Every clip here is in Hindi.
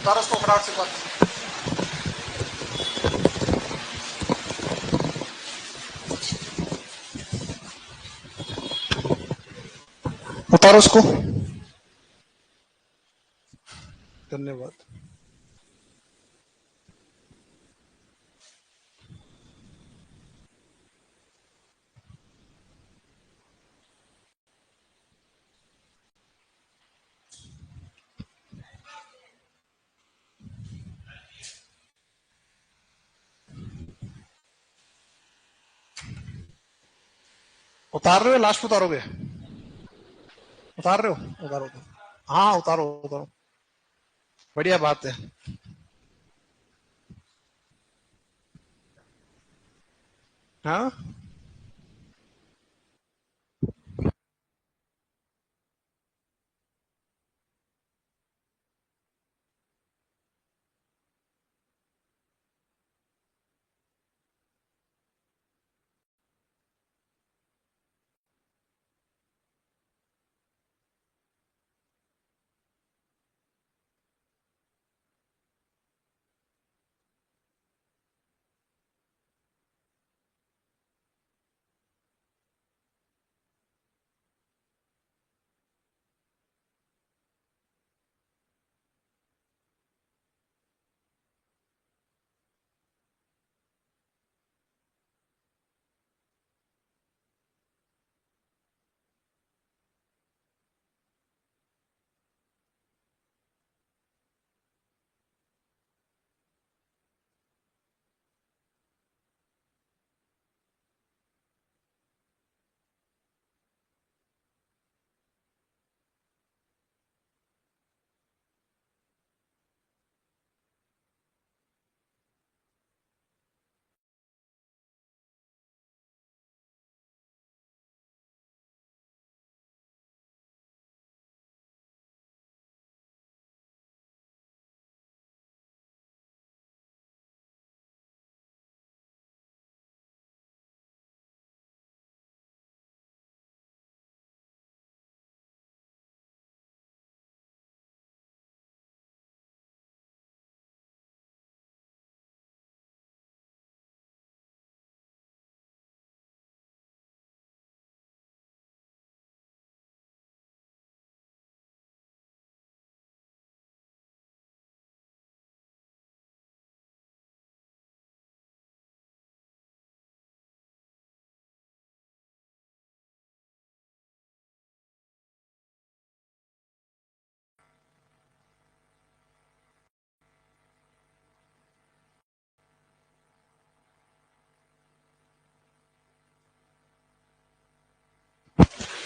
उतारो उसको फटाफट से बात। उतारो उसको। धन्यवाद। उतार रहे हो? लास्ट उतारोगे? उतार रहे हो? उतारो तो। हाँ उतारो उतारो, बढ़िया बात है। हाँ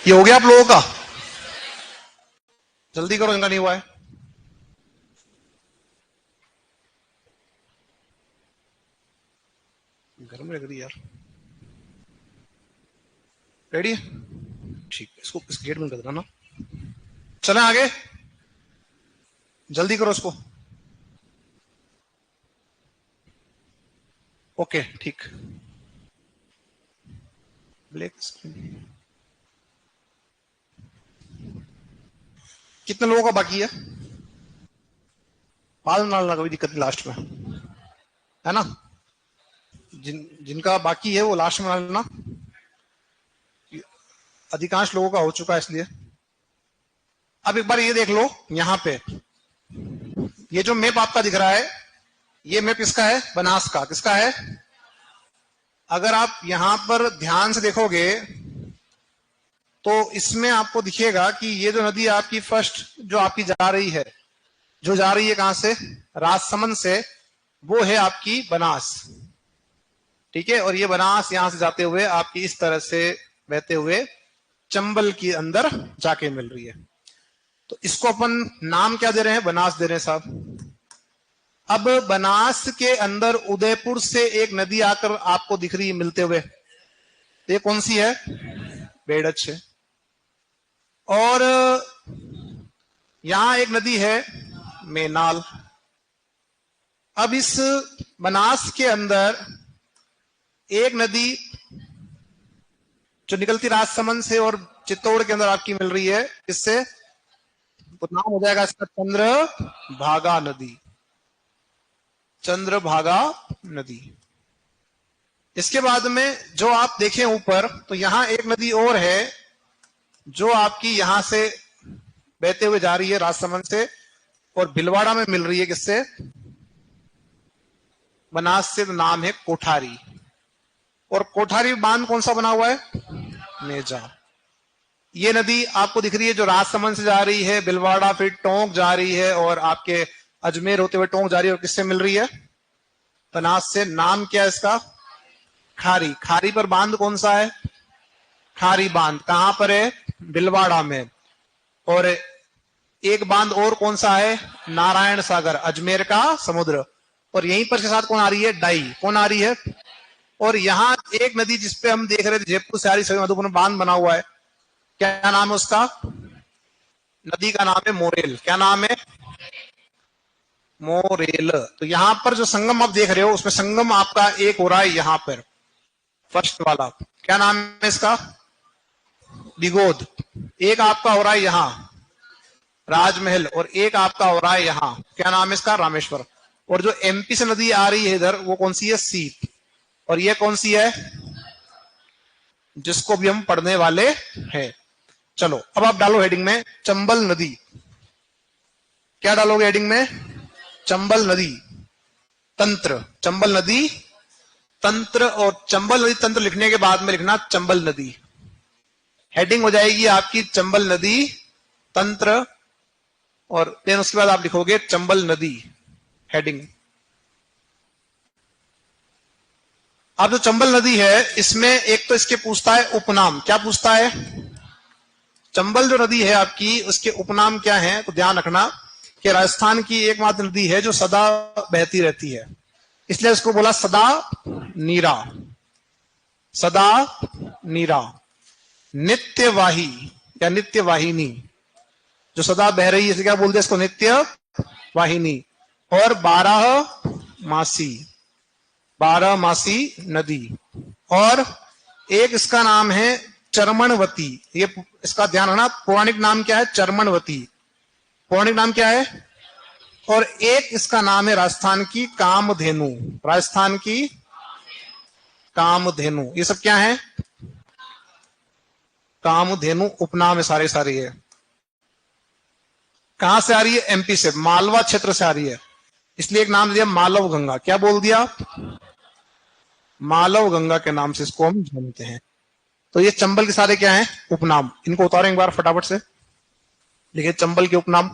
ये हो गया आप लोगों का? जल्दी करो, इनका नहीं हुआ है। गर्म लग रही यार। रेडी है? ठीक है, इसको इस गेट में कर देना ना। चलें आगे, जल्दी करो इसको। ओके ठीक। Black screen. कितने लोगों का बाकी है? पाल नाल ना, कोई दिक्कत नहीं लास्ट में, है ना? जिनका बाकी है वो लास्ट में डालना। अधिकांश लोगों का हो चुका है इसलिए। अब एक बार ये देख लो, यहाँ पे ये जो मैप आपका दिख रहा है, ये मैप किसका है? बनास का। किसका है? अगर आप यहां पर ध्यान से देखोगे तो इसमें आपको दिखेगा कि ये जो नदी आपकी फर्स्ट जो आपकी जा रही है, जो जा रही है कहां से? राजसमंद से, वो है आपकी बनास। ठीक है, और ये बनास यहां से जाते हुए आपकी इस तरह से बहते हुए चंबल के अंदर जाके मिल रही है। तो इसको अपन नाम क्या दे रहे हैं? बनास दे रहे हैं साहब। अब बनास के अंदर उदयपुर से एक नदी आकर आपको दिख रही है मिलते हुए, ये कौन सी है? बेड़च है। और यहां एक नदी है मेनाल। अब इस बनास के अंदर एक नदी जो निकलती राजसमंद से और चित्तौड़ के अंदर आपकी मिल रही है, इससे तो नाम हो जाएगा इसका चंद्र भागा नदी। चंद्रभागा नदी। इसके बाद में जो आप देखें ऊपर, तो यहां एक नदी और है जो आपकी यहां से बहते हुए जा रही है राजसमंद से, और भीलवाड़ा में मिल रही है किससे? बनास से। नाम है कोठारी। और कोठारी बांध कौन सा बना हुआ है? मेजा। ये नदी आपको दिख रही है जो राजसमंद से जा रही है, भीलवाड़ा, फिर टोंक जा रही है, और आपके अजमेर होते हुए टोंक जा रही है, और किससे मिल रही है? बनास से। नाम क्या है इसका? खारी। खारी पर बांध कौन सा है? खारी बांध। कहां पर है? भीलवाड़ा में। और एक बांध और कौन सा है? नारायण सागर, अजमेर का समुद्र। और यहीं पर के साथ कौन आ रही है? डाई। कौन आ रही है? और यहां एक नदी जिसपे हम देख रहे थे जयपुर से आ रही, सभी मधुपुर में बांध बना हुआ है, क्या नाम है उसका? नदी का नाम है मोरेल। क्या नाम है? मोरेल। तो यहां पर जो संगम आप देख रहे हो, उसमें संगम आपका एक हो रहा है यहां पर, फर्स्ट वाला। क्या नाम है इसका? बिगोद। एक आपका हो रहा है यहां राजमहल, और एक आपका हो रहा है यहां, क्या नाम है इसका? रामेश्वर। और जो एमपी से नदी आ रही है इधर, वो कौन सी है? सीप। और ये कौन सी है? जिसको भी हम पढ़ने वाले हैं। चलो अब आप डालो हेडिंग में चंबल नदी। क्या डालोगे हेडिंग में? चंबल नदी तंत्र। चंबल नदी तंत्र। और चंबल नदी तंत्र लिखने के बाद में लिखना चंबल नदी। हेडिंग हो जाएगी आपकी चंबल नदी तंत्र, और फिर उसके बाद आप लिखोगे चंबल नदी हेडिंग। अब जो चंबल नदी है, इसमें एक तो इसके पूछता है उपनाम। क्या पूछता है? चंबल जो नदी है आपकी, उसके उपनाम क्या है? तो ध्यान रखना कि राजस्थान की एकमात्र नदी है जो सदा बहती रहती है, इसलिए इसको बोला सदा नीरा। सदा नीरा। नित्यवाही या नित्यवाहिनी, जो सदा बह रही है, इसे क्या बोलते हैं? इसको नित्य वाहिनी। और 12 मासी, 12 मासी नदी। और एक इसका नाम है चरमणवती। ये इसका ध्यान रखना, पौराणिक नाम क्या है? चरमणवती। पौराणिक नाम क्या है? और एक इसका नाम है राजस्थान की कामधेनु। राजस्थान की कामधेनु। ये सब क्या है? कामधेनु उपनाम है, सारे सारे। है कहां से आ रही है? एमपी से, मालवा क्षेत्र से आ रही है, इसलिए एक नाम दिया मालव गंगा। क्या बोल दिया? मालव गंगा के नाम से इसको हम जानते हैं। तो ये चंबल के सारे क्या हैं? उपनाम। इनको उतारें एक बार फटाफट से। देखिए चंबल के उपनाम।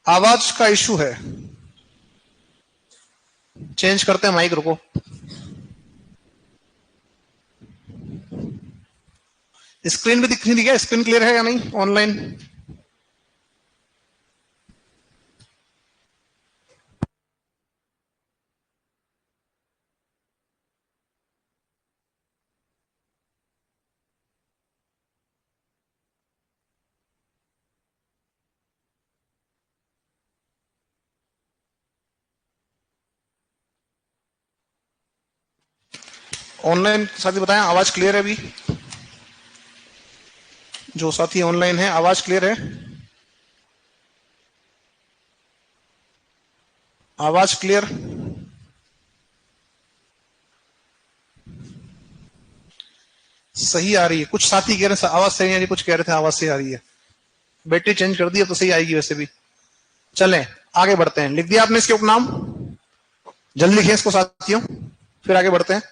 आवाज का इशू है, चेंज करते हैं माइक, रुको। स्क्रीन भी दिख नहीं, क्या स्क्रीन क्लियर है या नहीं ऑनलाइन? ऑनलाइन साथी बताएं, आवाज क्लियर है अभी? जो साथी ऑनलाइन है, आवाज क्लियर है? आवाज क्लियर? सही आ रही है। कुछ साथी कह रहे हैं आवाज सही आ रही है, कुछ कह रहे थे आवाज सही आ रही है। बैटरी चेंज कर दी, अब तो सही आएगी वैसे भी। चलें आगे बढ़ते हैं। लिख दिया आपने इसके उपनाम? जल्दी लिखें इसको साथियों, फिर आगे बढ़ते हैं।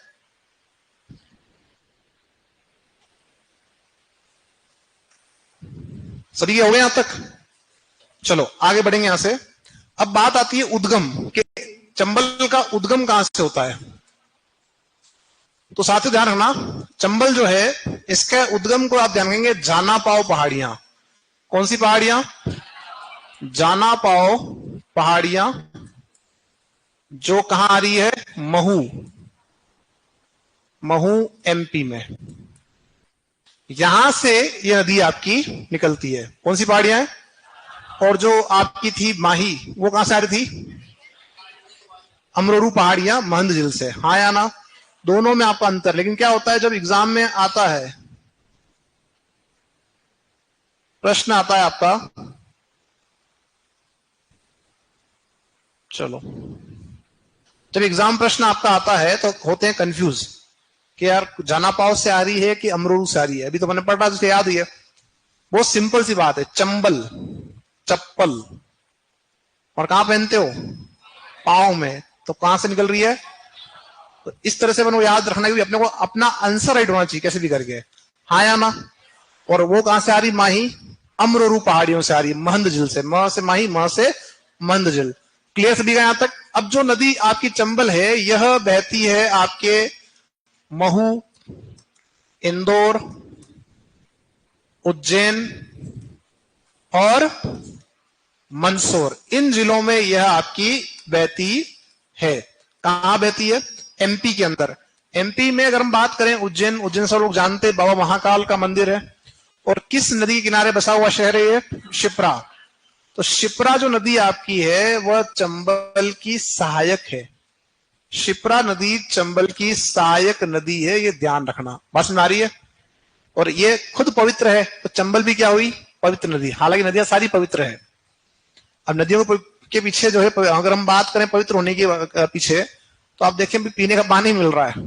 सभी हो गए यहां तक? चलो आगे बढ़ेंगे यहां से। अब बात आती है उद्गम के, चंबल का उद्गम कहां से होता है? तो साथियों ध्यान रखना, चंबल जो है इसके उद्गम को आप ध्यान रखेंगे जाना पाओ पहाड़ियां। कौन सी पहाड़ियां? जाना पाओ पहाड़ियां, जो कहां आ रही है? महू। महू एमपी में। यहां से ये नदी आपकी निकलती है। कौन सी पहाड़ियां हैं? और जो आपकी थी माही, वो कहां से आ रही थी? अमरोरू पहाड़ियां महंद झील से। हाँ या ना? दोनों में आपका अंतर। लेकिन क्या होता है जब एग्जाम में आता है, प्रश्न आता है आपका, चलो, जब एग्जाम प्रश्न आपका आता है तो होते हैं कंफ्यूज कि यार जानापाव से आ रही है कि अमरूद से आ रही है। अभी तो मैंने पढ़ा जिसे याद ही है। बहुत सिंपल सी बात है, चंबल चप्पल, और कहां पहनते हो? पांव में। तो कहां से निकल रही है? तो इस तरह से मैंने याद रखना कि अपने को अपना आंसर राइट होना चाहिए कैसे भी करके, हाँ या ना। और वो कहां से आ रही? माही अमरोरू पहाड़ियों से आ रही है, महंद झील से। म से माही, म से महंद झील। क्लियर सभी का यहां तक? अब जो नदी आपकी चंबल है यह बहती है आपके महू, इंदौर, उज्जैन और मंदसौर, इन जिलों में यह आपकी बहती है। कहां बहती है? एमपी के अंदर। एमपी में अगर हम बात करें उज्जैन, उज्जैन से लोग जानते हैं बाबा महाकाल का मंदिर है। और किस नदी के किनारे बसा हुआ शहर है ये? शिप्रा। तो शिप्रा जो नदी आपकी है वह चंबल की सहायक है। शिप्रा नदी चंबल की सहायक नदी है, ये ध्यान रखना। बात समझ आ रही है? और ये खुद पवित्र है, तो चंबल भी क्या हुई? पवित्र नदी। हालांकि नदियां सारी पवित्र है। अब नदियों के पीछे जो है, अगर हम बात करें पवित्र होने के पीछे, तो आप देखें पीने का पानी मिल रहा है,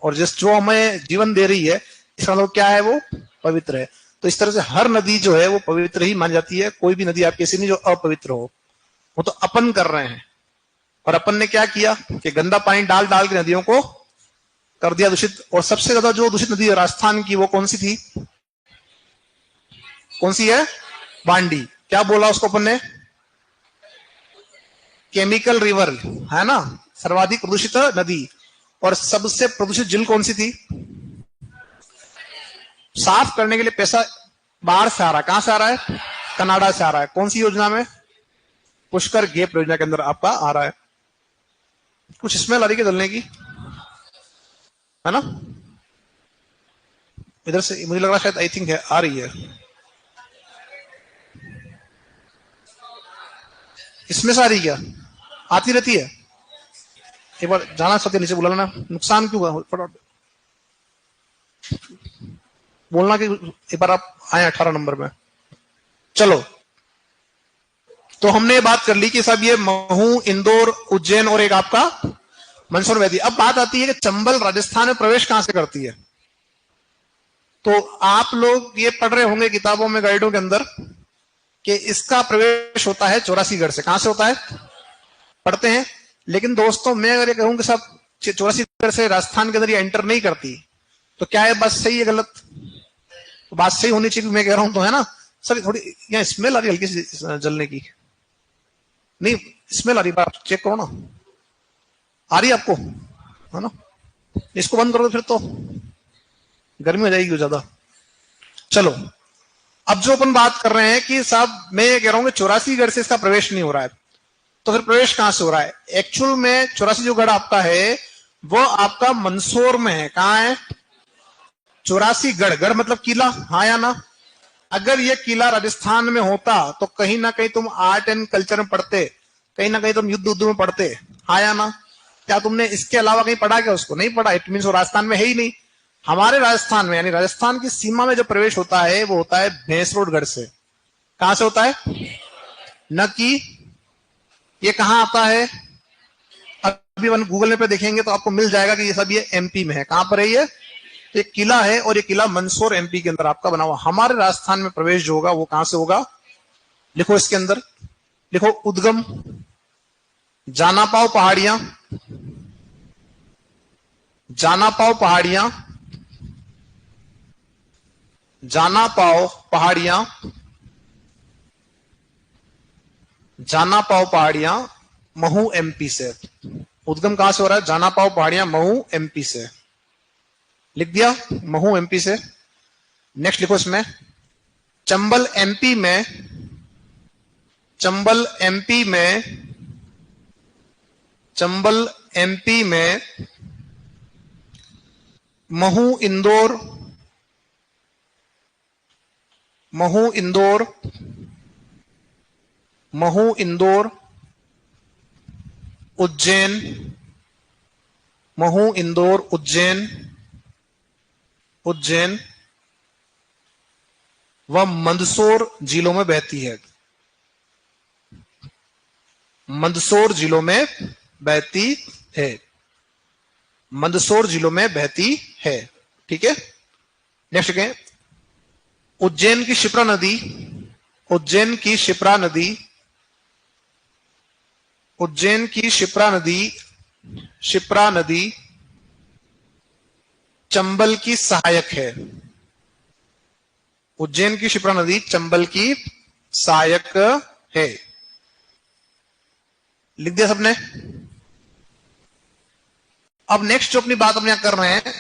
और जिस जो हमें जीवन दे रही है, इसका मतलब क्या है? वो पवित्र है। तो इस तरह से हर नदी जो है वो पवित्र ही मानी जाती है। कोई भी नदी आपकी ऐसी नहीं जो अपवित्र हो। वो तो अपन कर रहे हैं, और अपन ने क्या किया कि गंदा पानी डाल डाल के नदियों को कर दिया दूषित। और सबसे ज्यादा जो दूषित नदी है राजस्थान की, वो कौन सी थी? कौन सी है? बांडी। क्या बोला उसको अपन ने? केमिकल रिवर, है ना, सर्वाधिक प्रदूषित नदी। और सबसे प्रदूषित झील कौन सी थी? साफ करने के लिए पैसा बाहर से आ रहा है। कहां से आ रहा है? कनाडा से आ रहा है। कौन सी योजना में? पुष्कर गेप योजना के अंदर आपका आ रहा है। कुछ स्मेल आ रही है जलने की, है ना? इधर से मुझे लग रहा है शायद, आई थिंक है, आ रही है। इसमें से आ रही क्या? आती रहती है। एक बार जाना सकते नीचे, बुला लेना। नुकसान क्यों हुआ? बोलना कि एक बार आप आए 18 नंबर में। चलो, तो हमने बात कर ली कि सब ये महू, इंदौर, उज्जैन और एक आपका मंदसौर वैदी। अब बात आती है कि चंबल राजस्थान में प्रवेश कहां से करती है। तो आप लोग ये पढ़ रहे होंगे किताबों में, गाइडों के अंदर, कि इसका प्रवेश होता है चौरासीगढ़ से। कहां से होता है? पढ़ते हैं। लेकिन दोस्तों मैं अगर ये कहूं कि सब चौरासीगढ़ से राजस्थान के अंदर ये एंटर नहीं करती, तो क्या है बात सही है गलत? तो बात सही होनी चाहिए, मैं कह रहा हूं तो, है ना? सर थोड़ी यहाँ स्मेल आ रही हल्की सी जलने की। नहीं, स्मेल आ रही, बात चेक करो ना। आ रही है आपको, है ना? इसको बंद कर दो फिर, तो गर्मी हो जाएगी ज्यादा। चलो, अब जो अपन बात कर रहे हैं कि साहब मैं ये कह रहा हूं कि 84 से इसका प्रवेश नहीं हो रहा है, तो फिर प्रवेश कहां से हो रहा है? एक्चुअल में 84 जो गढ़ आपका है वो आपका मंदसौर में है। कहां है? 84 गढ़। गढ़ मतलब किला, हाँ या ना? अगर ये किला राजस्थान में होता तो कहीं ना कहीं तुम आर्ट एंड कल्चर में पढ़ते, कहीं ना कहीं तुम युद्ध उद्ध में पढ़ते, हाँ या ना? क्या तुमने इसके अलावा कहीं पढ़ा क्या? उसको नहीं पढ़ा। इट मीन वो राजस्थान में है ही नहीं। हमारे राजस्थान में, यानी राजस्थान की सीमा में जो प्रवेश होता है वो होता है भैंसरोडगढ़ से। कहां से होता है? न कि ये कहां आता है? अभी अपन गूगल में पे देखेंगे तो आपको मिल जाएगा कि ये सब ये एमपी में है। कहां पर है ये? एक किला है, और ये किला मंदसौर एमपी के अंदर आपका बना हुआ। हमारे राजस्थान में प्रवेश जो होगा वो कहां से होगा? लिखो इसके अंदर, लिखो उद्गम जानापाव पहाड़ियां, जानापाव पहाड़ियां, जानापाव पहाड़ियां, जानापाव पहाड़ियां महू एमपी से। उद्गम कहां से हो रहा है? जानापाव पहाड़ियां महू एमपी से। लिख दिया, महू एमपी से। नेक्स्ट लिखो इसमें, चंबल एमपी में, चंबल एमपी में, चंबल एमपी में महू इंदौर, महू इंदौर, महू इंदौर, उज्जैन, महू इंदौर, उज्जैन, उज्जैन व मंदसौर जिलों में बहती है। मंदसौर जिलों में बहती है, मंदसौर जिलों में बहती है। ठीक है, नेक्स्ट क्या है? उज्जैन की शिप्रा नदी, उज्जैन की शिप्रा नदी, उज्जैन की शिप्रा नदी, शिप्रा नदी चंबल की सहायक है। उज्जैन की शिप्रा नदी चंबल की सहायक है। लिख दिया सबने? अब नेक्स्ट जो अपनी बात हम यहां कर रहे हैं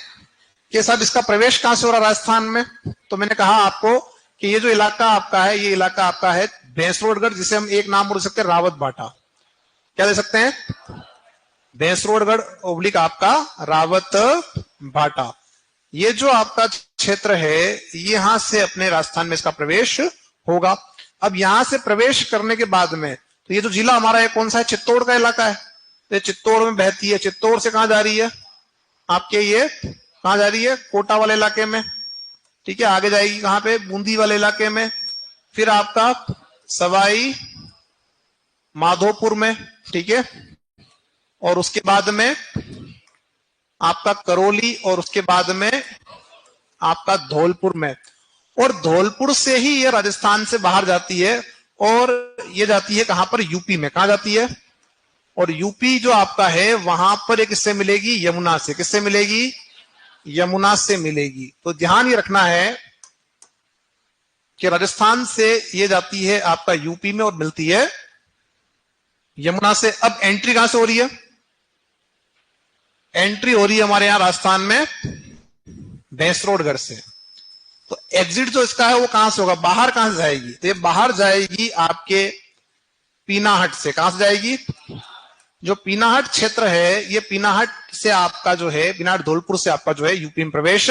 कि साहब इसका प्रवेश कहां से हो रहा है राजस्थान में, तो मैंने कहा आपको कि ये जो इलाका आपका है, ये इलाका आपका है भैंसरोडगढ़, जिसे हम एक नाम बोल सकते हैं रावत भाटा। क्या दे सकते हैं? भैंसरोडगढ़ ओब्लिक आपका रावत भाटा। ये जो आपका क्षेत्र है, यहां से अपने राजस्थान में इसका प्रवेश होगा। अब यहां से प्रवेश करने के बाद में तो ये जो जिला हमारा है कौन सा है? चित्तौड़ का इलाका है। तो ये चित्तौड़ में बहती है। चित्तौड़ से कहां जा रही है आपके? ये कहां जा रही है? कोटा वाले इलाके में। ठीक है, आगे जाएगी कहां पे? बूंदी वाले इलाके में। फिर आपका सवाई माधोपुर में। ठीक है, और उसके बाद में आपका करौली, और उसके बाद में आपका धौलपुर में। और धौलपुर से ही ये राजस्थान से बाहर जाती है, और ये जाती है कहां पर? यूपी में। कहां जाती है? और यूपी जो आपका है वहां पर एक किससे मिलेगी? यमुना से। किससे मिलेगी? यमुना से मिलेगी। तो ध्यान ये रखना है कि राजस्थान से ये जाती है आपका यूपी में और मिलती है यमुना से। अब एंट्री कहां से हो रही है? एंट्री हो रही है हमारे यहां राजस्थान में भैंसरोडगढ़ से। तो एग्जिट जो इसका है वो कहां से होगा? बाहर कहां से जाएगी? तो ये बाहर जाएगी आपके पीनाहट से। कहां से जाएगी? जो पीनाहट क्षेत्र है, ये पीनाहट से आपका जो है, पीनाहट धौलपुर से आपका जो है यूपी में प्रवेश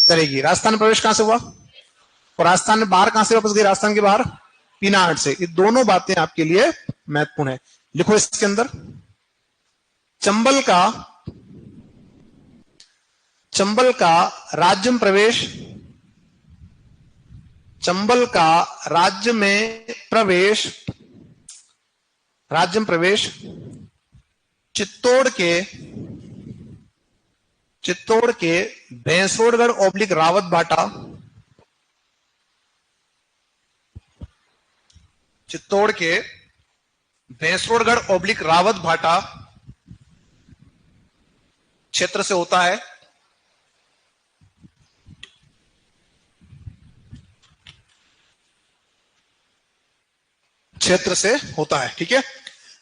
करेगी। राजस्थान में प्रवेश कहां से हुआ? और राजस्थान में बाहर कहां से वापस गई? राजस्थान के बाहर पीनाहट से। ये दोनों बातें आपके लिए महत्वपूर्ण है। लिखो इसके अंदर, चंबल का, चंबल का राज्य में प्रवेश, चंबल का राज्य में प्रवेश, राज्य में प्रवेश चित्तौड़ के, चित्तौड़ के भैंसरोडगढ़ ओब्लिक रावत भाटा, चित्तौड़ के भैंसरोडगढ़ ओब्लिक रावत भाटा क्षेत्र से होता है। क्षेत्र से होता है। ठीक है,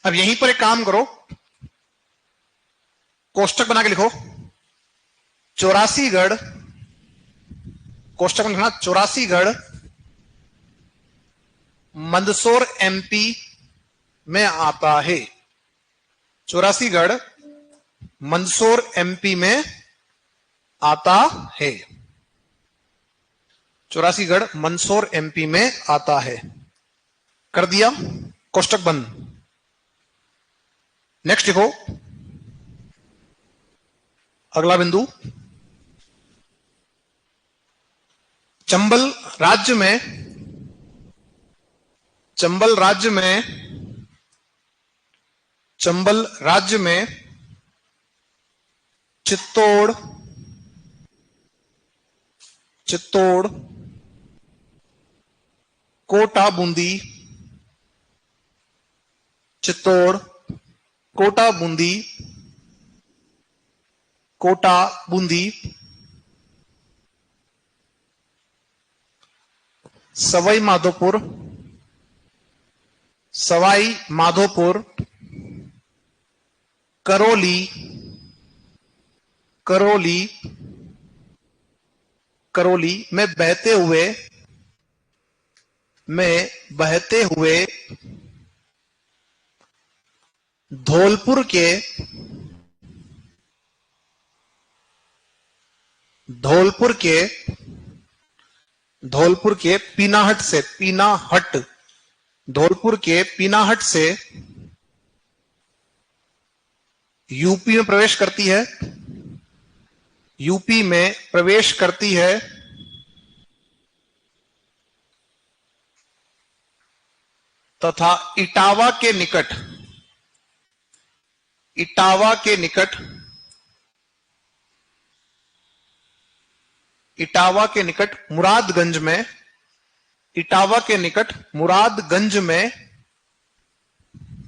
अब यहीं पर एक काम करो, कोष्टक बना के लिखो, चौरासीगढ़, कोष्टक में लिखना चौरासीगढ़ मंदसौर एमपी में आता है। चौरासीगढ़ मंदसौर एमपी में आता है। चौरासीगढ़ मंदसौर एमपी में आता है। कर दिया, कोष्टक बंद। नेक्स्ट लिखो अगला बिंदु, चंबल राज्य में, चंबल राज्य में, चंबल राज्य में चित्तौड़, चित्तौड़ कोटा बूंदी, चित्तौड़ कोटा बूंदी, कोटा बूंदी सवाई माधोपुर, सवाई माधोपुर करौली, करौली, करौली में बहते हुए, में बहते हुए धौलपुर के, धौलपुर के, धौलपुर के पीनाहट से, पीनाहट, धौलपुर के पीनाहट से यूपी में प्रवेश करती है, यूपी में प्रवेश करती है तथा इटावा के निकट, इटावा के निकट, इटावा के निकट मुरादगंज में, इटावा के निकट मुरादगंज में,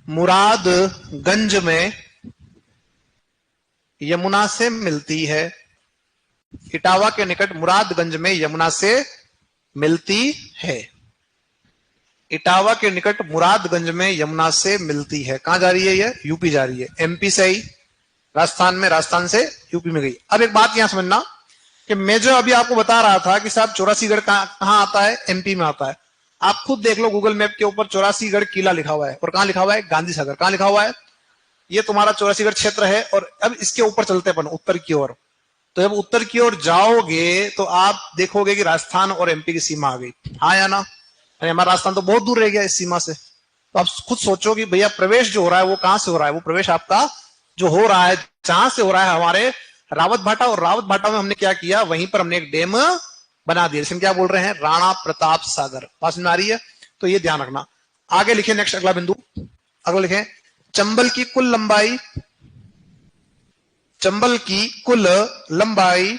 मुरादगंज में यमुना से मिलती है। इटावा के निकट मुरादगंज में यमुना से मिलती है। इटावा के निकट मुरादगंज में यमुना से मिलती है। कहां जा रही है ये? यूपी जा रही है। एमपी से आई राजस्थान में, राजस्थान से यूपी में गई। अब एक बात यहां समझना कि मैं जो अभी आपको बता रहा था कि साहब चौरासीगढ़ कहां आता है? एमपी में आता है। आप खुद देख लो गूगल मैप के ऊपर चौरासीगढ़ किला लिखा हुआ है, और कहां लिखा हुआ है? गांधी सागर। कहां लिखा हुआ है? ये तुम्हारा चौरासीगढ़ क्षेत्र है। और अब इसके ऊपर चलते अपन उत्तर की ओर। तो जब उत्तर की ओर जाओगे तो आप देखोगे कि राजस्थान और एमपी की सीमा आ गई। हाँ या ना? हमारा राजस्थान तो बहुत दूर रह गया इस सीमा से। तो आप खुद सोचो कि भैया प्रवेश जो हो रहा है वो कहां से हो रहा है? वो प्रवेश आपका जो हो रहा है, जहां से हो रहा है हमारे रावत भाटा, और रावत भाटा में हमने क्या किया? वहीं पर हमने एक डैम बना दिया, जिसमें क्या बोल रहे हैं? राणा प्रताप सागर। पास में आ रही है? तो ये ध्यान रखना। आगे लिखे नेक्स्ट, अगला बिंदु, अगला लिखे चंबल की कुल लंबाई, चंबल की कुल लंबाई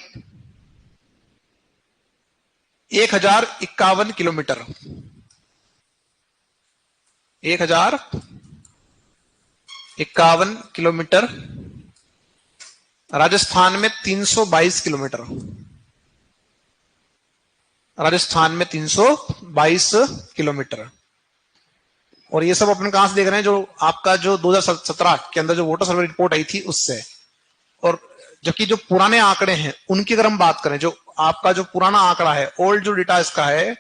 1051 किलोमीटर। 1051 किलोमीटर। राजस्थान में 322 किलोमीटर। राजस्थान में 322 किलोमीटर। और ये सब अपन कहां से देख रहे हैं? जो आपका जो 2017 के अंदर जो वोटर सर्वे रिपोर्ट आई थी उससे। और जबकि जो पुराने आंकड़े हैं उनकी अगर हम बात करें, जो आपका जो पुराना आंकड़ा है, ओल्ड जो डेटा इसका है,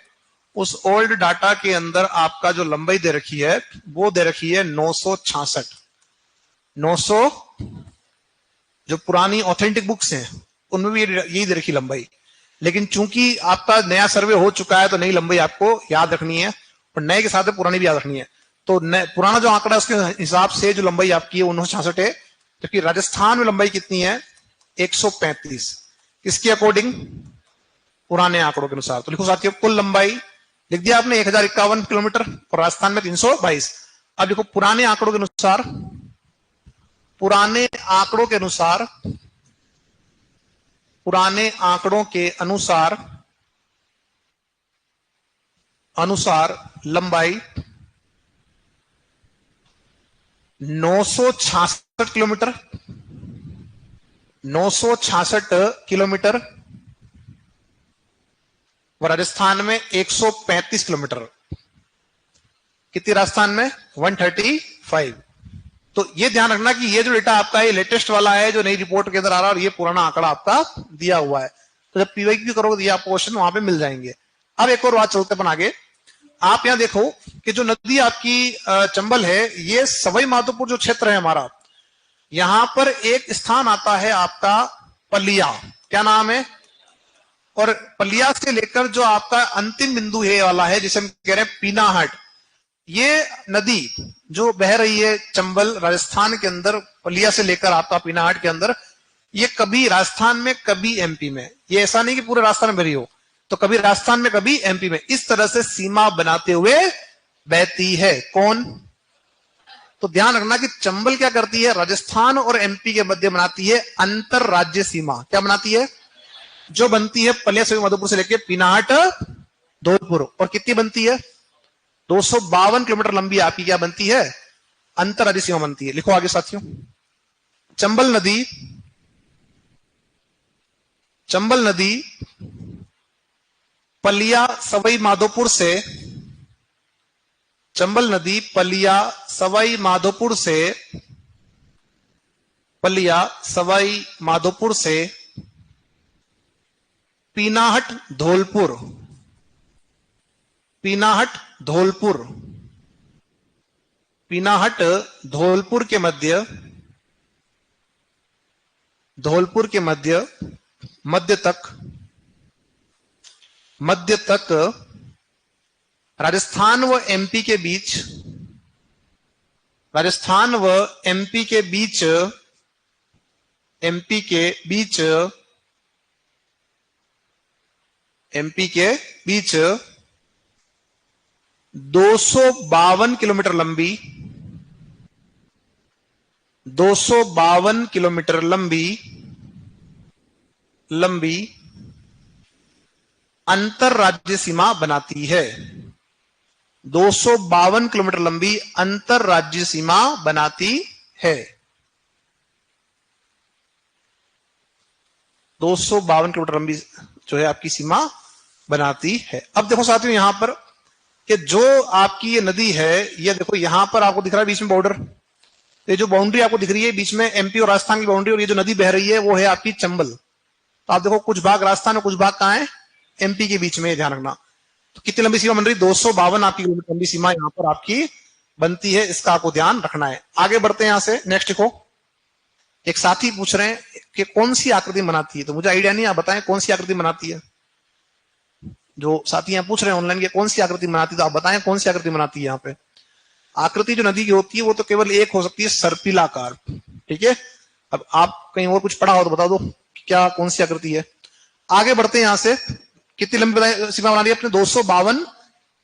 उस ओल्ड डाटा के अंदर आपका जो लंबाई दे रखी है वो दे रखी है 966। 900 जो पुरानी ऑथेंटिक बुक्स हैं उनमें भी यही दे रखी लंबाई। लेकिन चूंकि आपका नया सर्वे हो चुका है तो नई लंबाई आपको याद रखनी है, और नए के साथ पुरानी भी याद रखनी है। तो पुराना जो आंकड़ा है उसके हिसाब से जो लंबाई आपकी है 966 है। जबकि राजस्थान में लंबाई कितनी है? 135। किसके अकॉर्डिंग? पुराने आंकड़ों के अनुसार। तो लिखो साथियों, कुल लंबाई लिख दिया आपने 1051 किलोमीटर, और राजस्थान में 322। अब देखो पुराने आंकड़ों के अनुसार, पुराने आंकड़ों के अनुसार, पुराने आंकड़ों के अनुसार लंबाई 966 किलोमीटर। 966 किलोमीटर। राजस्थान में 135 किलोमीटर। कितनी राजस्थान में? 135। तो ये ध्यान रखना कि ये जो डेटा आपका ये लेटेस्ट वाला है जो नई रिपोर्ट के अंदर आ रहा है, और ये पुराना आंकड़ा आपका दिया हुआ है। तो जब पीवाईक्यू करोगे तो ये आपको क्वेश्चन वहां पे मिल जाएंगे। अब एक और बात चलते अपन आगे। आप यहां देखो कि जो नदी आपकी चंबल है, ये सवाई माधोपुर जो क्षेत्र है हमारा, यहां पर एक स्थान आता है आपका पलिया। क्या नाम है? और पलिया से लेकर जो आपका अंतिम बिंदु है वाला है, जिसे हम कह रहे हैं पीनाहट, ये नदी जो बह रही है चंबल राजस्थान के अंदर, पलिया से लेकर आपका पीनाहट के अंदर, ये कभी राजस्थान में कभी एमपी में। ये ऐसा नहीं कि पूरे राजस्थान में बह रही हो, तो कभी राजस्थान में कभी एमपी में, इस तरह से सीमा बनाते हुए बहती है। कौन? तो ध्यान रखना कि चंबल क्या करती है? राजस्थान और एमपी के मध्य बनाती है अंतर राज्य सीमा। क्या बनाती है? जो बनती है पलिया से मधुपुर से लेकर पीनाहट धौलपुर। और कितनी बनती है? 252 किलोमीटर लंबी आपकी क्या बनती है? अंतर राज्य सीमा बनती है। लिखो आगे साथियों, चंबल नदी, चंबल नदी पलिया सवाई माधोपुर से, चंबल नदी पलिया सवाई माधोपुर से, पलिया सवाई माधोपुर से पीनाहट धौलपुर, पीनाहट धौलपुर, पीनाहट धौलपुर के मध्य, धौलपुर के मध्य, मध्य तक राजस्थान व एमपी के बीच, राजस्थान व एमपी के बीच, एमपी के बीच, एमपी के बीच 252 किलोमीटर लंबी, 252 किलोमीटर लंबी अंतरराज्य सीमा बनाती है। 252 किलोमीटर लंबी अंतरराज्य सीमा बनाती है। 252 किलोमीटर लंबी जो है आपकी सीमा बनाती है। अब देखो साथियों यहां पर कि जो आपकी ये नदी है, ये देखो यहां पर आपको दिख रहा है बीच में बॉर्डर, ये जो बाउंड्री आपको दिख रही है बीच में एमपी और राजस्थान की बाउंड्री, और ये जो नदी बह रही है वो है आपकी चंबल। तो आप देखो कुछ भाग राजस्थान और कुछ भाग कहां है, एमपी के बीच में, ध्यान रखना। तो कितनी लंबी सीमा बन रही, 252 आपकी किलोमीटर लंबी सीमा यहां पर आपकी बनती है, इसका आपको ध्यान रखना है। आगे बढ़ते हैं यहां से, नेक्स्ट देखो। एक साथी पूछ रहे हैं कि कौन सी आकृति बनाती है, तो मुझे आइडिया नहीं, आप बताएं कौन सी आकृति बनाती है। जो साथी यहाँ पूछ रहे हैं ऑनलाइन, कौन सी आकृति बनाती है, तो आप बताएं कौन सी आकृति बनाती है। यहाँ पे आकृति जो नदी की होती है वो तो केवल एक हो सकती है, सर्पिलाकार। ठीक है, अब आप कहीं और कुछ पढ़ा हो तो बता दो क्या कौन सी आकृति है। आगे बढ़ते हैं यहां से, कितनी लंबी सीमा बना दी आपने, 252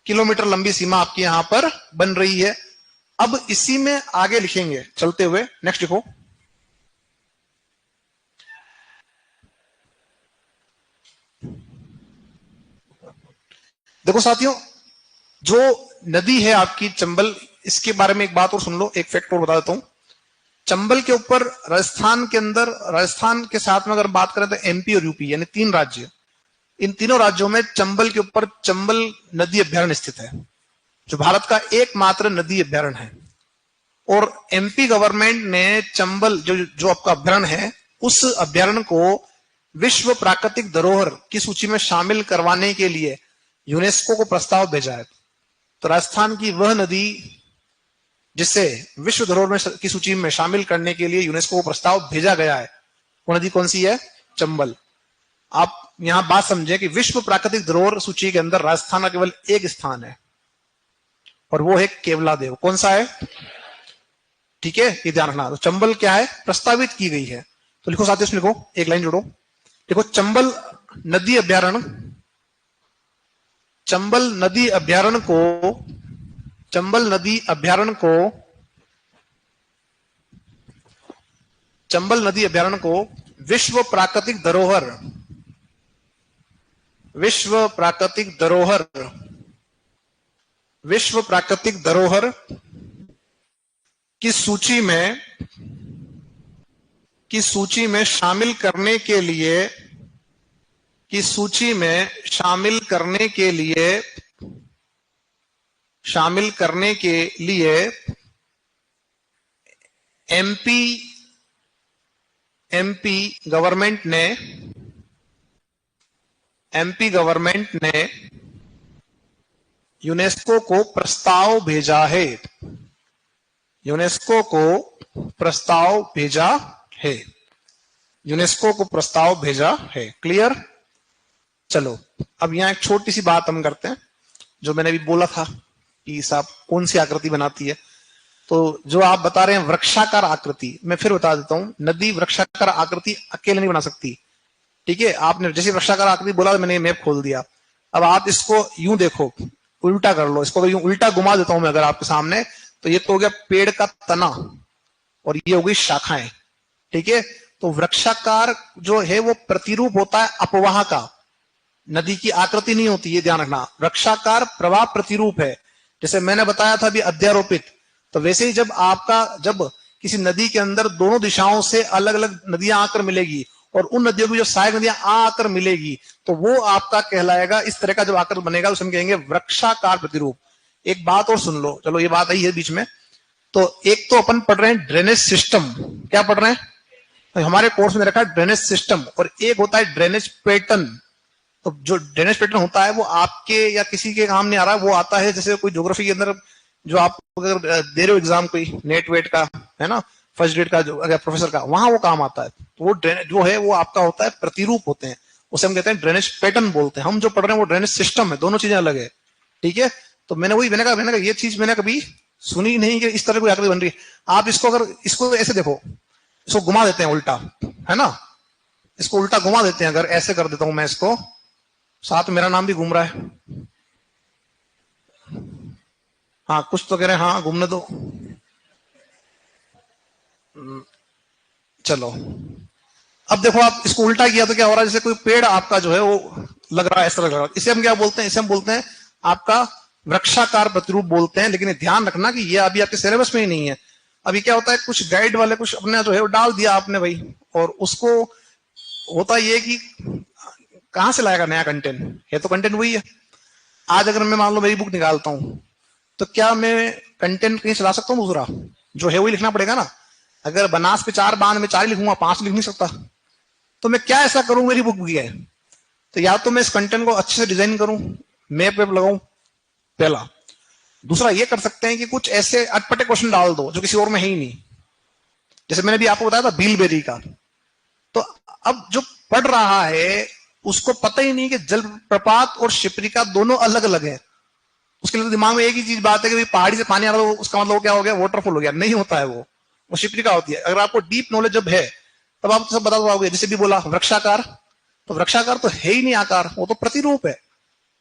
किलोमीटर लंबी सीमा आपकी यहां पर बन रही है। अब इसी में आगे लिखेंगे चलते हुए, नेक्स्ट लिखो। देखो साथियों, जो नदी है आपकी चंबल, इसके बारे में एक बात और सुन लो, एक फैक्ट और बता देता हूं। चंबल के ऊपर राजस्थान के अंदर, राजस्थान के साथ में अगर बात करें तो एमपी और यूपी यानी 3 राज्य, इन तीनों राज्यों में चंबल के ऊपर चंबल नदी अभ्यारण्य स्थित है, जो भारत का एकमात्र नदी अभ्यारण्य है। और एमपी गवर्नमेंट ने चंबल जो आपका अभ्यारण्य है, उस अभ्यारण्य को विश्व प्राकृतिक धरोहर की सूची में शामिल करवाने के लिए यूनेस्को को प्रस्ताव भेजा है। तो राजस्थान की वह नदी जिसे विश्व धरोहर की सूची में शामिल करने के लिए यूनेस्को को प्रस्ताव भेजा गया है, वो नदी कौन सी है, चंबल। आप यहां बात समझे कि विश्व प्राकृतिक धरोहर सूची के अंदर राजस्थान का केवल एक स्थान है, और वो है केवलादेव। कौन सा है, ठीक है, ये ध्यान रखना। तो चंबल क्या है, प्रस्तावित की गई है। तो लिखो साथियों, इसमें लिखो, एक लाइन जोड़ो। देखो चंबल नदी अभ्यारण्य, चंबल नदी अभ्यारण्य को, चंबल नदी अभ्यारण्य को, चंबल नदी अभ्यारण्य को विश्व प्राकृतिक धरोहर, विश्व प्राकृतिक धरोहर, विश्व प्राकृतिक धरोहर की सूची में, की सूची में शामिल करने के लिए, की सूची में शामिल करने के लिए, शामिल करने के लिए एमपी, एमपी गवर्नमेंट ने, एमपी गवर्नमेंट ने यूनेस्को को प्रस्ताव भेजा है, यूनेस्को को प्रस्ताव भेजा है, यूनेस्को को प्रस्ताव भेजा है। क्लियर, चलो अब यहां एक छोटी सी बात हम करते हैं, जो मैंने भी बोला था कि साहब कौन सी आकृति बनाती है। तो जो आप बता रहे हैं वृक्षाकार आकृति, मैं फिर बता देता हूं, नदी वृक्षाकार आकृति अकेले नहीं बना सकती। ठीक है, आपने जैसे वृक्षाकार आकृति बोला, मैंने मैप खोल दिया। अब आप इसको यूं देखो, उल्टा कर लो इसको, यूं उल्टा घुमा देता हूं मैं अगर आपके सामने, तो ये तो हो गया पेड़ का तना, और ये हो गई शाखाएं। ठीक है, तो वृक्षाकार जो है वो प्रतिरूप होता है अपवाह का, नदी की आकृति नहीं होती, ये ध्यान रखना। वृक्षाकार प्रवाह प्रतिरूप है, जैसे मैंने बताया था अभी अध्यारोपित। तो वैसे ही जब आपका, जब किसी नदी के अंदर दोनों दिशाओं से अलग अलग नदियां आकर मिलेगी, और उन नदियों की जो सहायक नदियां आकर मिलेगी, तो वो आपका कहलाएगा, इस तरह का जो आकर बनेगा उसे हम कहेंगे वृक्षाकार प्रतिरूप। एक बात और सुन लो, चलो ये बात आई है बीच में। तो एक तो अपन पढ़ रहे हैं ड्रेनेज सिस्टम, क्या पढ़ रहे हैं, तो हमारे कोर्स में रखा है ड्रेनेज सिस्टम, और एक होता है ड्रेनेज पैटर्न। तो जो ड्रेनेज पैटर्न होता है वो आपके या किसी के काम नहीं आ रहा, वो आता है जैसे कोई ज्योग्राफी के अंदर जो आप अगर दे रहे हो एग्जाम, कोई नेट वेट का है ना, फर्स्ट ग्रेड का जो अगर प्रोफेसर का, वहां वो काम आता है। तो वो ड्रेनेज जो है वो आपका होता है प्रतिरूप होते हैं, उसे हम कहते हैं ड्रेनेज पैटर्न बोलते हैं। हम जो पढ़ रहे हैं वो ड्रेनेज सिस्टम है, दोनों चीजें अलग है। ठीक है, तो मैंने कहा ये चीज मैंने कभी सुनी नहीं कि इस तरह कोई आकृति बन रही है। आप इसको अगर इसको ऐसे देखो, इसको घुमा देते हैं उल्टा, है ना, इसको उल्टा घुमा देते हैं, अगर ऐसे कर देता हूं मैं इसको, साथ मेरा नाम भी घूम रहा है। हाँ कुछ तो कह रहे हैं, हाँ घूमने दो। चलो अब देखो, आप इसको उल्टा किया तो क्या हो रहा है, जैसे कोई पेड़ आपका जो है वो लग रहा है, ऐसा लग रहा है। इसे हम क्या बोलते हैं, इसे हम बोलते हैं आपका वृक्षाकार प्रतिरूप बोलते हैं। लेकिन ध्यान रखना कि ये अभी आपके सिलेबस में ही नहीं है। अभी क्या होता है, कुछ गाइड वाले कुछ अपने जो है वो डाल दिया आपने भाई, और उसको होता ये कि कहां से लाएगा नया कंटेंट, ये तो कंटेंट वही है। आज अगर मैं मान लो मेरी बुक निकालता हूं, तो क्या मैं कंटेंट कहीं चला सकता हूँ दूसरा, जो है वही लिखना पड़ेगा ना। अगर बनास पे 4 बांध में 4 ही लिखूंगा, 5 लिख नहीं सकता। तो मैं क्या ऐसा करूं, मेरी बुक भी है, तो या तो मैं इस कंटेंट को अच्छे से डिजाइन करूं, मैप वेप लगाऊं, पहला। दूसरा ये कर सकते हैं कि कुछ ऐसे अटपटे क्वेश्चन डाल दो जो किसी और में है ही नहीं। जैसे मैंने भी आपको बताया था बीलबेरी का, तो अब जो पढ़ रहा है उसको पता ही नहीं कि जलप्रपात और शिप्रिका दोनों अलग अलग है। उसके लिए तो दिमाग में एक ही चीज बात है कि पहाड़ी से पानी आ रहा है, उसका मतलब क्या हो गया, वाटरफॉल हो गया। नहीं होता है वो शिप्रिका होती है। अगर आपको डीप नॉलेज जब है तब आप सब बता पाओगे। जैसे भी बोला वृक्षाकार, तो वृक्षाकार तो है ही नहीं आकार, वो तो प्रतिरूप है,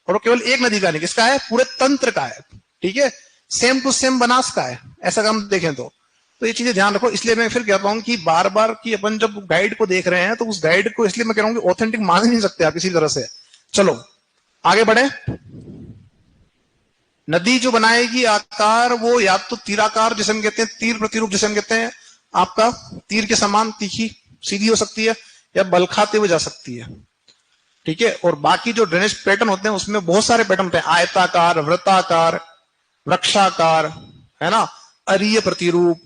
और वो केवल एक नदी का नहीं, किसका है, पूरे तंत्र का है। ठीक है, सेम टू सेम बनास का है, ऐसा हम देखें तो ये चीजें ध्यान रखो। इसलिए मैं फिर कहता हूं कि बार बार कि अपन जब गाइड को देख रहे हैं तो उस गाइड को, इसलिए मैं कह रहा हूं कि ऑथेंटिक मान ही नहीं सकते आप किसी तरह से। चलो आगे बढ़े। नदी जो बनाएगी आकार, वो या तो तीराकार जिसे हम कहते हैं, तीर प्रतिरूप जिसे हम कहते हैं, आपका तीर के समान तीखी सीधी हो सकती है, या बल खाते हुए जा सकती है। ठीक है, और बाकी जो ड्रेनेज पैटर्न होते हैं उसमें बहुत सारे पैटर्न होते हैं, आयताकार, वृत्ताकार, वृक्षाकार, है ना, अरीय प्रतिरूप,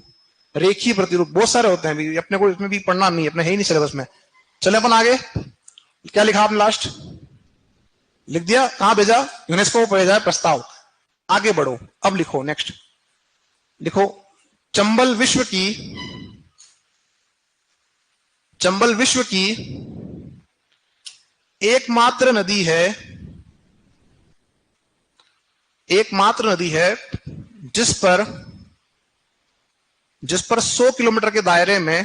रेखीय प्रतिरूप, बहुत सारे होते हैं। अपने को इसमें भी पढ़ना नहीं, अपने है ही नहीं सिलेबस में। चले अपन आगे। क्या लिखा आपने, लास्ट लिख दिया, कहां भेजा, यूनेस्को को भेजा है प्रस्ताव। आगे बढ़ो, अब लिखो नेक्स्ट। लिखो, चंबल विश्व की एकमात्र नदी है जिस पर 100 किलोमीटर के दायरे में,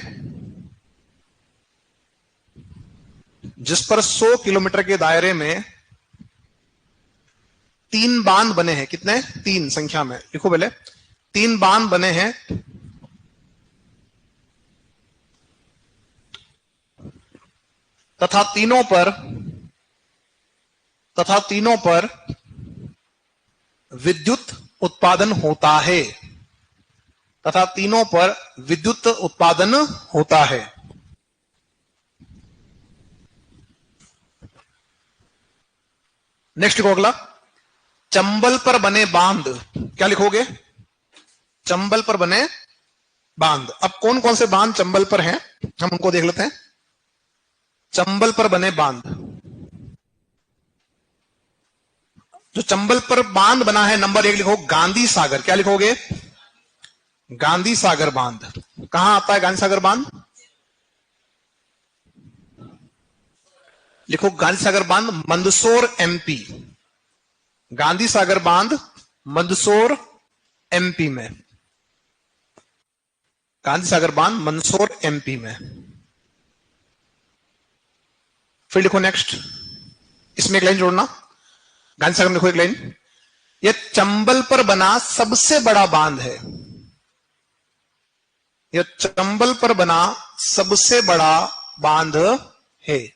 जिस पर 100 किलोमीटर के दायरे में 3 बांध बने हैं। कितने, 3 संख्या में लिखो पहले। 3 बांध बने हैं तथा तीनों पर विद्युत उत्पादन होता है। नेक्स्ट लिखो अगला, चंबल पर बने बांध। क्या लिखोगे, चंबल पर बने बांध। अब कौन कौन से बांध चंबल पर हैं, हम उनको देख लेते हैं। चंबल पर बने बांध, जो चंबल पर बांध बना है, नंबर 1 लिखो गांधी सागर। क्या लिखोगे, गांधी सागर बांध। कहां आता है गांधी सागर बांध, लिखो गांधी सागर बांध, मंदसौर एमपी। गांधी सागर बांध मंदसौर एमपी में, गांधी सागर बांध मंदसौर एमपी में। फिर लिखो नेक्स्ट, इसमें एक लाइन जोड़ना, गांधी सागर में लिखो एक लाइन, यह चंबल पर बना सबसे बड़ा बांध है। यह चंबल पर बना सबसे बड़ा बांध है।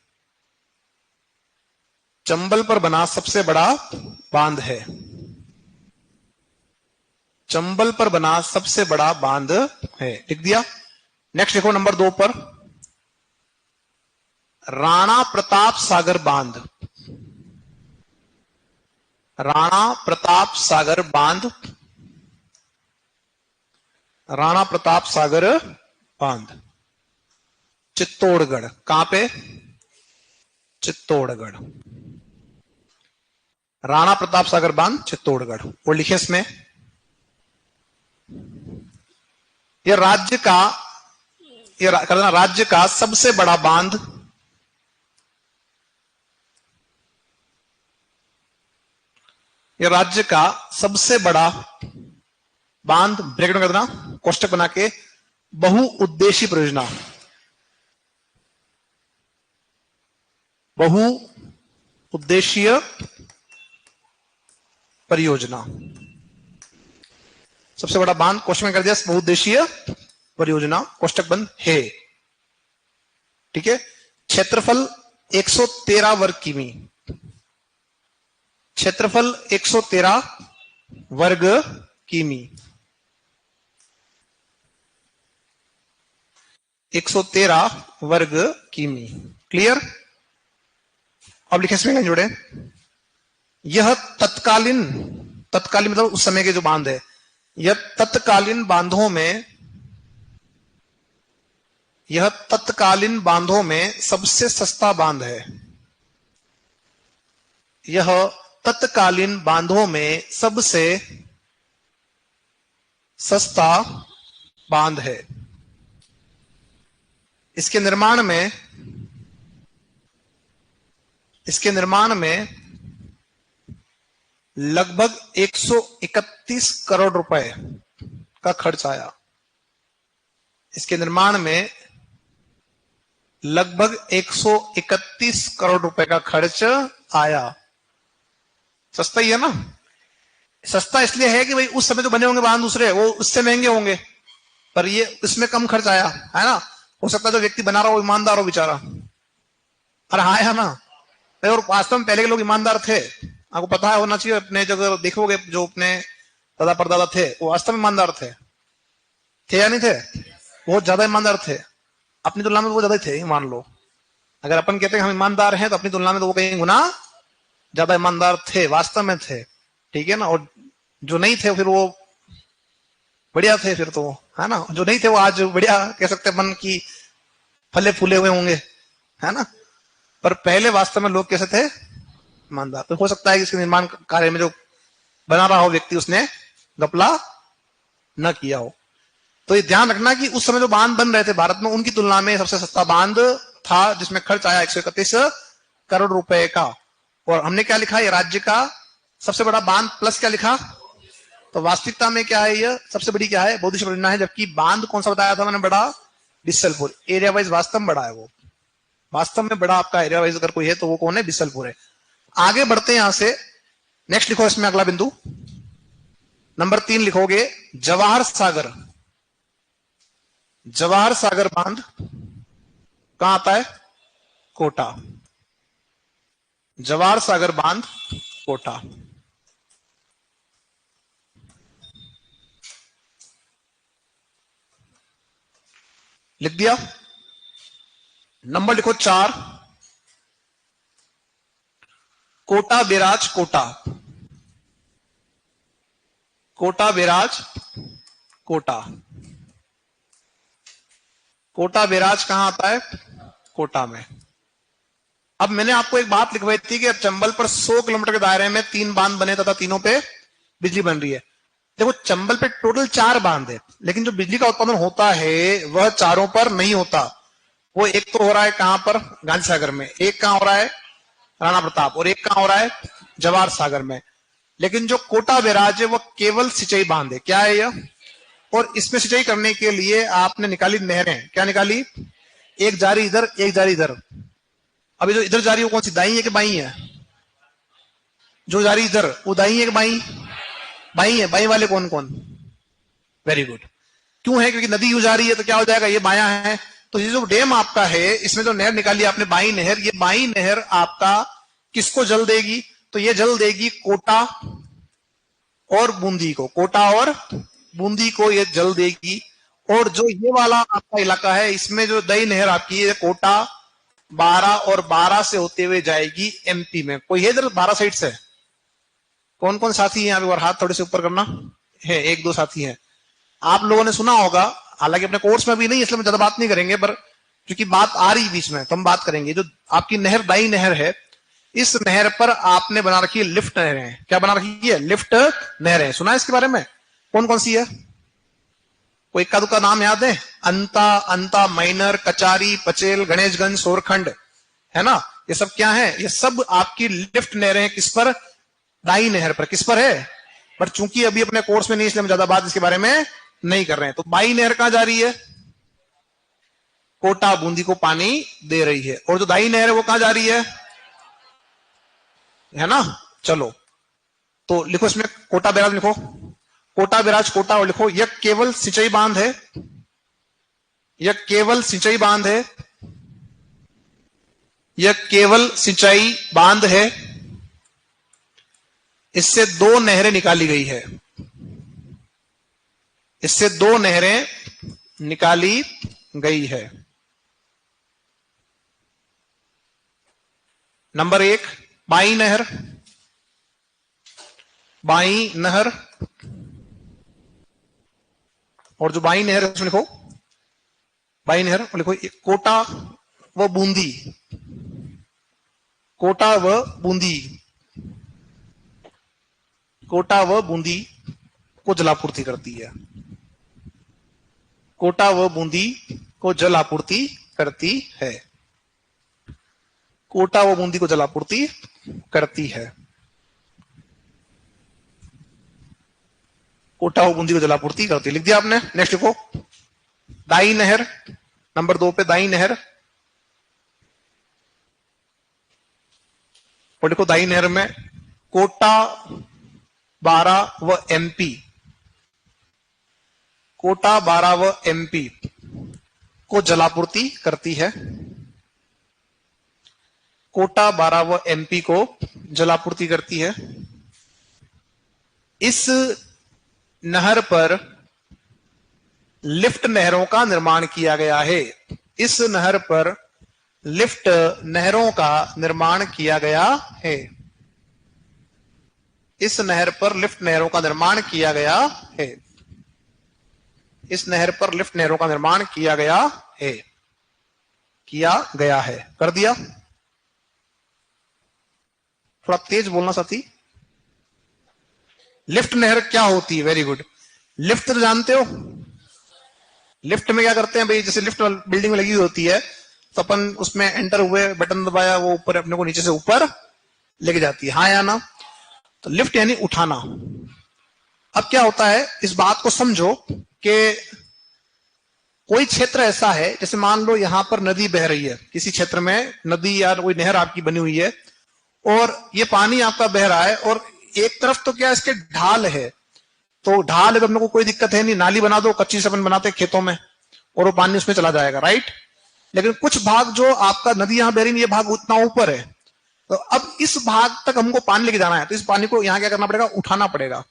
चंबल पर बना सबसे बड़ा बांध है, चंबल पर बना सबसे बड़ा बांध है, लिख दिया। नेक्स्ट लिखो नंबर 2 पर, राणा प्रताप सागर बांध। राणा प्रताप सागर बांध, राणा प्रताप सागर बांध चित्तौड़गढ़। कहां पे, चित्तौड़गढ़। राणा प्रताप सागर बांध चित्तौड़गढ़। और लिखे इसमें, यह राज्य का सबसे बड़ा बांध, यह राज्य का सबसे बड़ा बांध, ब्रैकेट में कर देना, कोष्टक बना के, बहुउद्देशीय परियोजना। बहुउद्देशीय परियोजना, सबसे बड़ा बांध क्वेश्चन में कर दिया, बहुउद्देशीय परियोजना कोष्टक बंद है। ठीक है, क्षेत्रफल 113 वर्ग किमी, क्षेत्रफल 113 वर्ग किमी, 113 वर्ग किमी। क्लियर? अब लिखे इसमें जोड़े, यह तत्कालीन, तत्कालीन मतलब उस समय के जो बांध है, यह तत्कालीन बांधों में, यह तत्कालीन बांधों में सबसे सस्ता बांध है। यह तत्कालीन बांधों में सबसे सस्ता बांध है। इसके निर्माण में, इसके निर्माण में लगभग 131 करोड़ रुपए का खर्च आया। इसके निर्माण में लगभग 131 करोड़ रुपए का खर्च आया। सस्ता ही है ना? सस्ता इसलिए है कि भाई उस समय जो बने होंगे बांध दूसरे वो उससे महंगे होंगे, पर ये इसमें कम खर्च आया है ना। हो सकता है जो व्यक्ति बना रहा हो ईमानदार हो बेचारा, अरे हाँ है ना। और वास्तव में पहले के लोग ईमानदार थे, आपको पता है, होना चाहिए। अपने जगह देखोगे जो अपने दादा परदादा थे वो वास्तव में ईमानदार थे या नहीं थे? बहुत ज्यादा ईमानदार थे, अपनी तुलना में वो ज्यादा थे। मान लो अगर अपन कहते हैं हम ईमानदार हैं, तो अपनी तुलना में तो वो कहीं गुना ज्यादा ईमानदार थे, वास्तव में थे। ठीक है ना? और जो नहीं थे फिर वो बढ़िया थे, फिर तो है ना। जो नहीं थे वो आज बढ़िया कह सकते मन की फले फूले हुए होंगे, है ना। पर पहले वास्तव में लोग कैसे थे? ईमानदार। तो हो सकता है कि इसके निर्माण कार्य में जो बना रहा हो व्यक्ति उसने घपला न किया हो। तो ये ध्यान रखना कि उस समय जो बांध बन रहे थे भारत में, उनकी तुलना में सबसे सस्ता बांध था, जिसमें खर्च आया 131 करोड़ रुपए का। और हमने क्या लिखा? ये राज्य का सबसे बड़ा बांध प्लस क्या लिखा? तो वास्तविकता में क्या है? ये सबसे बड़ी क्या है? बहुउद्देशीय परियोजना है। जबकि बांध कौन सा बताया था मैंने? बड़ा बिसलपुर। एरिया वाइज वास्तव में बड़ा है वो, वास्तव में बड़ा आपका एरिया वाइज अगर कोई है तो वो कौन है? बिसलपुर है। आगे बढ़ते हैं यहां से। नेक्स्ट लिखो इसमें अगला बिंदु नंबर 3 लिखोगे, जवाहर सागर। जवाहर सागर बांध कहां आता है? कोटा। जवाहर सागर बांध कोटा। लिख दिया। नंबर लिखो 4, Kota barrage Kota. Kota barrage Kota. Kota barrage कहां आता है? कोटा में। अब मैंने आपको एक बात लिखवाई थी कि चंबल पर 100 किलोमीटर के दायरे में 3 बांध बने तथा तीनों पे बिजली बन रही है। देखो चंबल पे टोटल 4 बांध है, लेकिन जो बिजली का उत्पादन होता है वह चारों पर नहीं होता। वो एक तो हो रहा है कहां पर? गांधी सागर में। एक कहां हो रहा है? राणा प्रताप। और एक कहां हो रहा है? जवाहर सागर में। लेकिन जो कोटा बैराज है वह केवल सिंचाई बांध है। क्या है यह? और इसमें सिंचाई करने के लिए आपने निकाली नहरें। क्या निकाली? एक जारी इधर, एक जारी इधर। अभी जो इधर जारी वो कौन सी? दाई है कि बाई है? जो जारी इधर वो दाई है कि बाई? बाई है। बाई वाले कौन कौन? Very good. क्यों है? क्योंकि नदी यू जा रही है तो क्या हो जाएगा? ये बाया है। तो ये जो डैम आपका है, इसमें जो नहर निकाली आपने बाई नहर, ये बाई नहर आपका किसको जल देगी? तो ये जल देगी कोटा और बूंदी को। कोटा और बूंदी को ये जल देगी। और जो ये वाला आपका इलाका है, इसमें जो दई नहर आपकी है, कोटा 12 और 12 से होते हुए जाएगी एमपी में। कोई है इधर 12 साइड से? कौन कौन साथी है? एक बार हाथ थोड़े से ऊपर करना है। 1-2 साथी हैं। आप लोगों ने सुना होगा, हालांकि अपने कोर्स में भी नहीं, इसलिए हम ज्यादा बात नहीं करेंगे, पर क्योंकि बात आ रही बीच में तो हम बात करेंगे। जो आपकी नहर दाई नहर है, इस नहर पर आपने बना रखी है लिफ्ट नहरें। क्या बना रखी है? लिफ्ट नहरें। सुना है इसके बारे में? कौन कौन सी है? कोई इक्का दुक्का नाम याद है? अंता, अंता माइनर, कचारी, पचेल, गणेशगंज, सोरखंड, है ना। ये सब क्या है? ये सब आपकी लिफ्ट नहरें। किस पर? दाई नहर पर। किस पर है? पर चूंकि अभी अपने कोर्स में नहीं, इसलिए हम ज्यादा बात इसके बारे में नहीं कर रहे हैं। तो बाई नहर कहां जा रही है? कोटा बूंदी को पानी दे रही है। और जो दाई नहर है वो कहां जा रही है ना। चलो तो लिखो इसमें कोटा बैराज लिखो। कोटा बैराज कोटा और लिखो, यह केवल सिंचाई बांध है। यह केवल सिंचाई बांध है, यह केवल सिंचाई बांध है। इससे दो नहरें निकाली गई है, इससे दो नहरें निकाली गई है। नंबर 1 बाई नहर, बाई नहर, और जो बाई नहर है उसमें लिखो, बाई नहर लिखो कोटा व बूंदी, कोटा व बूंदी, कोटा व बूंदी को जलापूर्ति करती है, कोटा व बूंदी को जल आपूर्ति करती है, कोटा व बूंदी को जलापूर्ति करती है, कोटा व बूंदी को जलापूर्ति करती है। लिख दिया आपने। नेक्स्ट लिखो दाई नहर, नंबर 2 पे दाई नहर, और लिखो दाई नहर में कोटा 12 व एमपी, कोटा 12 व एमपी को जलापूर्ति करती है, कोटा 12 व एमपी को जलापूर्ति करती है। इस नहर पर लिफ्ट नहरों का निर्माण किया गया है, इस नहर पर लिफ्ट नहरों का निर्माण किया गया है, इस नहर पर लिफ्ट नहरों का निर्माण किया गया है, इस नहर पर लिफ्ट नहरों का निर्माण किया गया है, किया गया है। कर दिया। थोड़ा तेज बोलना साथी। लिफ्ट नहर क्या होती है? Very good. लिफ्ट तो जानते हो, लिफ्ट में क्या करते हैं भाई, जैसे लिफ्ट बिल्डिंग में लगी हुई होती है तो अपन उसमें एंटर हुए, बटन दबाया, वो ऊपर अपने को नीचे से ऊपर लेके जाती है, हाँ या ना? तो लिफ्ट यानी उठाना। अब क्या होता है, इस बात को समझो कि कोई क्षेत्र ऐसा है, जैसे मान लो यहां पर नदी बह रही है, किसी क्षेत्र में नदी या कोई नहर आपकी बनी हुई है और ये पानी आपका बह रहा है, और एक तरफ तो क्या इसके ढाल है, तो ढाल है तो अपने को कोई दिक्कत है नहीं, नाली बना दो, कच्ची से अपन बनाते खेतों में और वो पानी उसमें चला जाएगा, राइट। लेकिन कुछ भाग जो आपका नदी यहां बह रही है, ये भाग उतना ऊपर है, तो अब इस भाग तक हमको पानी लेके जाना है, तो इस पानी को यहां क्या करना पड़ेगा, उठाना पड़ेगा।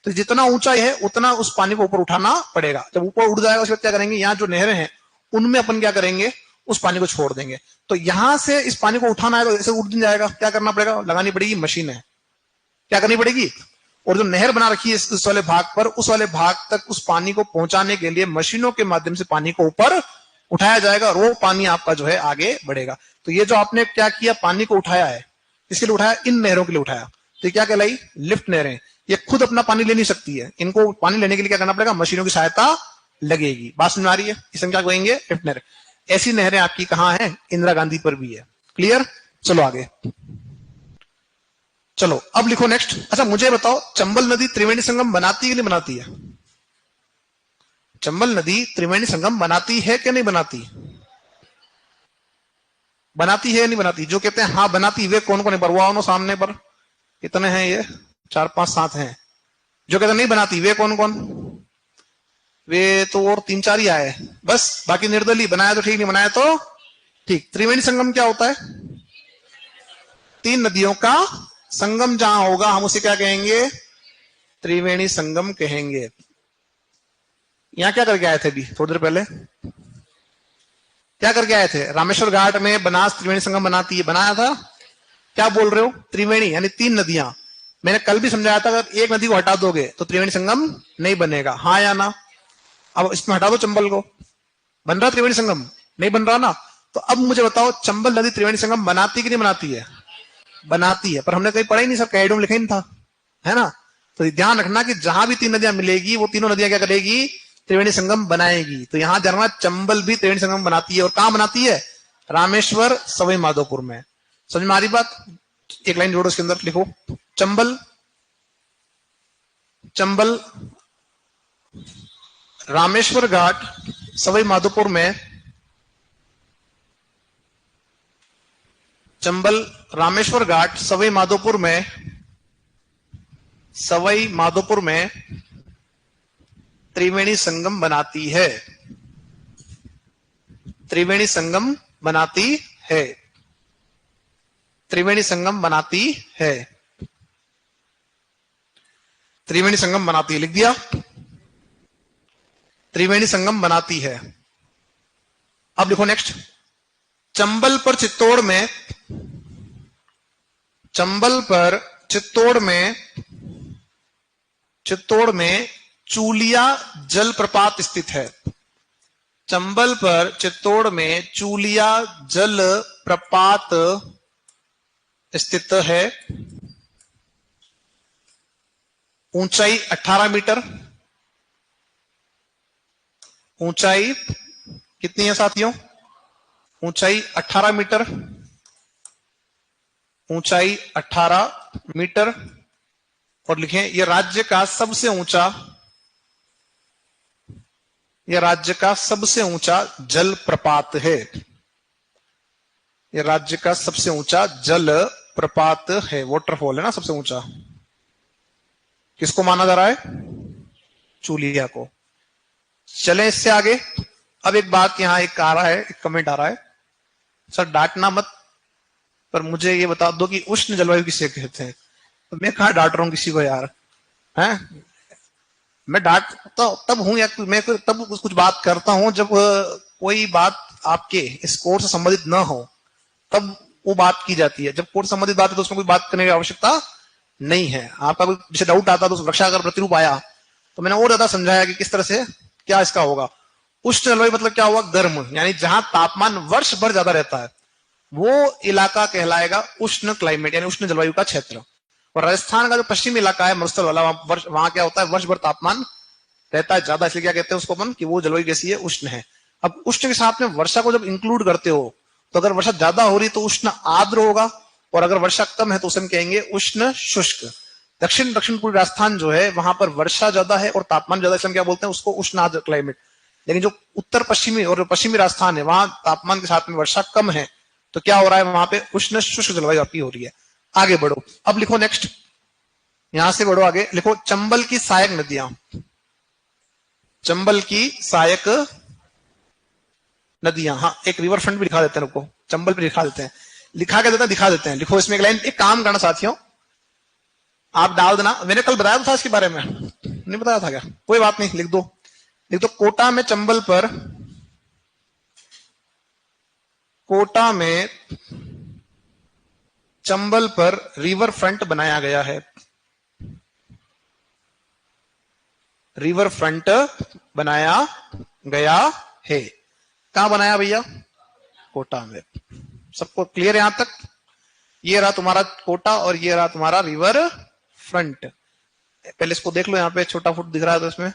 तो जितना ऊंचाई है उतना उस पानी को ऊपर उठाना पड़ेगा। जब ऊपर उठ जाएगा उसके बाद क्या करेंगे, यहाँ जो नहरें हैं उनमें अपन क्या करेंगे, उस पानी को छोड़ देंगे। तो यहां से इस पानी को उठाना है तो ऐसे उठ नहीं जाएगा, क्या करना पड़ेगा, लगानी पड़ेगी मशीन है, क्या करनी पड़ेगी, और जो नहर बना रखी है इस वाले भाग पर, उस वाले भाग तक उस पानी को पहुंचाने के लिए मशीनों के माध्यम से पानी को ऊपर उठाया जाएगा और वो पानी आपका जो है आगे बढ़ेगा। तो ये जो आपने क्या किया, पानी को उठाया है, इसके लिए उठाया, इन नहरों के लिए उठाया, तो क्या कहलाई, लिफ्ट नहरें। ये खुद अपना पानी ले नहीं सकती है, इनको पानी लेने के लिए क्या करना पड़ेगा, मशीनों की सहायता लगेगी। बात समझ आ रही है? इसमें क्या कहेंगे, लिफ्ट नहर। ऐसी नहरें आपकी कहां है, इंदिरा गांधी पर भी है। क्लियर? चलो आगे चलो, अब लिखो नेक्स्ट। अच्छा मुझे बताओ, चंबल नदी त्रिवेणी संगम बनाती है कि नहीं बनाती है? चंबल नदी त्रिवेणी संगम बनाती है कि नहीं बनाती? बनाती है या नहीं बनाती? जो कहते हैं हाँ बनाती, वे कौन कौन है? बरवाओं सामने पर कितने हैं, ये 4 5 7 हैं। जो कहते नहीं बनाती, वे कौन कौन? वे तो और 3 4 ही आए बस, बाकी निर्दलीय। बनाया तो ठीक, नहीं बनाया तो ठीक। त्रिवेणी संगम क्या होता है? 3 नदियों का संगम जहां होगा हम उसे क्या कहेंगे, त्रिवेणी संगम कहेंगे। यहां क्या करके आए थे अभी थोड़ी देर पहले, क्या करके आए थे? रामेश्वर घाट में बनास त्रिवेणी संगम बनाती है, बनाया था। क्या बोल रहे हो, त्रिवेणी यानी 3 नदियां। मैंने कल भी समझाया था, अगर एक नदी को हटा दोगे तो त्रिवेणी संगम नहीं बनेगा, हाँ या ना? अब इसमें हटा दो चंबल को, बन रहा त्रिवेणी संगम? नहीं बन रहा ना। तो अब मुझे बताओ, चंबल नदी त्रिवेणी संगम बनाती कि नहीं बनाती है? बनाती है, पर हमने कहीं पढ़ा ही नहीं, सब कैडो में लिखा ही नहीं था, है ना। तो ध्यान रखना कि जहां भी 3 नदियां मिलेगी वो तीनों नदियां क्या करेगी, त्रिवेणी संगम बनाएगी। तो यहां जानना, चंबल भी त्रिवेणी संगम बनाती है, और कहां बनाती है? रामेश्वर सवाई माधोपुर में। समझ में आ रही बात? एक लाइन जोड़ो, इसके अंदर लिखो चंबल, चंबल रामेश्वर घाट सवाई माधोपुर में, चंबल रामेश्वर घाट सवाई माधोपुर में, सवाई माधोपुर में त्रिवेणी संगम बनाती है। त्रिवेणी संगम बनाती है, त्रिवेणी संगम बनाती है, त्रिवेणी संगम बनाती है, लिख दिया, त्रिवेणी संगम बनाती है। अब लिखो नेक्स्ट, चंबल पर चित्तौड़ में, चंबल पर चित्तौड़ में, चित्तौड़ में चूलिया जलप्रपात स्थित है। चंबल पर चित्तौड़ में चूलिया जल प्रपात स्थित है। ऊंचाई 18 मीटर, ऊंचाई कितनी है साथियों? ऊंचाई 18 मीटर, ऊंचाई 18 मीटर। और लिखें यह राज्य का सबसे ऊंचा, यह राज्य का सबसे ऊंचा जल प्रपात है, यह राज्य का सबसे ऊंचा जल प्रपात है, वाटरफॉल है ना सबसे ऊंचा। किसको माना जा रहा है? चूलिया को। चलें इससे आगे। अब एक बात यहां एक आ रहा है, एक कमेंट आ रहा है, सर डांटना मत, पर मुझे ये बता दो कि उष्ण जलवायु किसे कहते हैं। तो मैं कहां डांट रहा हूं किसी को यार, हैं? मैं डांट तो तब हूं या मैं तब कुछ बात करता हूं जब कोई बात आपके इस कोर्स से संबंधित न हो, तब वो बात की जाती है। जब कोर्स संबंधित बात है तो उसमें कोई बात करने की आवश्यकता नहीं है। आपका कोई जैसे डाउट आता तो रक्षा अगर प्रतिरूप आया तो मैंने और ज्यादा समझाया कि किस तरह से क्या इसका होगा। उष्ण जलवायु मतलब क्या हुआ? गर्म, यानी जहां तापमान वर्ष भर ज्यादा रहता है वो इलाका कहलाएगा उष्ण क्लाइमेट, यानी उष्ण जलवायु का क्षेत्र। और राजस्थान का जो पश्चिमी इलाका है मरुस्थल वाला, वहां क्या होता है? वर्ष भर तापमान रहता है ज्यादा, इसलिए क्या कहते हैं उसको अपन कि वो जलवायु कैसी है? उष्ण है। अब उष्ण के साथ में वर्षा को जब इंक्लूड करते हो तो अगर वर्षा ज्यादा हो रही तो उष्ण आर्द्र होगा, और अगर वर्षा कम है तो उसे हम कहेंगे उष्ण शुष्क। दक्षिण पूर्वी राजस्थान जो है वहां पर वर्षा ज्यादा है और तापमान ज्यादा, इसलिए हम क्या बोलते हैं उसको उष्ण आर्द्र क्लाइमेट। लेकिन जो उत्तर पश्चिमी और पश्चिमी राजस्थान है वहां तापमान के साथ में वर्षा कम है, तो क्या हो रहा है? वहां पे उष्ण शुष्क जलवायु आपकी हो रही है। आगे बढ़ो, अब लिखो नेक्स्ट, यहां से बढ़ो आगे, लिखो चंबल की सहायक नदियां, चंबल की सहायक नदियां। हाँ, एक रिवर फ्रंट भी दिखा देते हैं, रुको चंबल पे दिखा देते हैं, लिखा के देते हैं, दिखा देते हैं। लिखो इसमें एक लाइन, एक काम करना साथियों, आप डाल देना। मैंने कल बताया था इसके बारे में, नहीं बताया था क्या? कोई बात नहीं, लिख दो, लिख दो। कोटा में चंबल पर, कोटा में चंबल पर रिवर फ्रंट बनाया गया है, रिवर फ्रंट बनाया गया है। कहां बनाया भैया? कोटा में। सबको क्लियर यहां तक? ये रहा तुम्हारा कोटा और ये रहा तुम्हारा रिवर फ्रंट। पहले इसको देख लो, यहां पे छोटा फुट दिख रहा है तो इसमें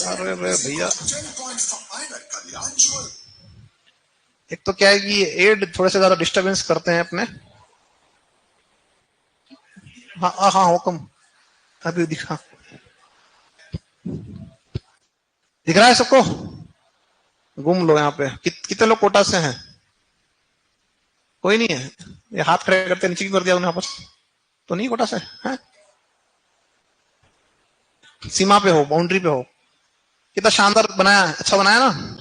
अरे भैया, एक तो क्या है कि ये एड थोड़े से ज्यादा डिस्टरबेंस करते हैं अपने। हाँ हाँ हुक्म, अभी दिखा, दिख रहा है सबको? घूम लो यहाँ पे। कितने लोग कोटा से हैं? कोई नहीं है? ये हाथ खड़े करते नीचे क्यों कर दिया उन्हें? आपस तो नहीं कोटा से है? सीमा पे हो, बाउंड्री पे हो। कितना शानदार बनाया, अच्छा बनाया ना।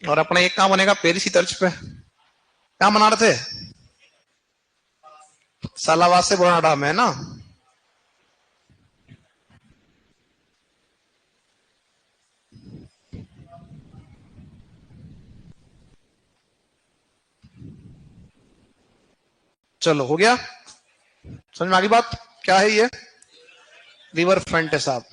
और अपना एक कहां बनेगा? पेरिसी तर्ज पे। कहां बना रहे थे? सालावाद से बोनाडा में, है ना? चलो हो गया, समझ में आ गई बात? क्या है ये? रिवर फ्रंट है साहब।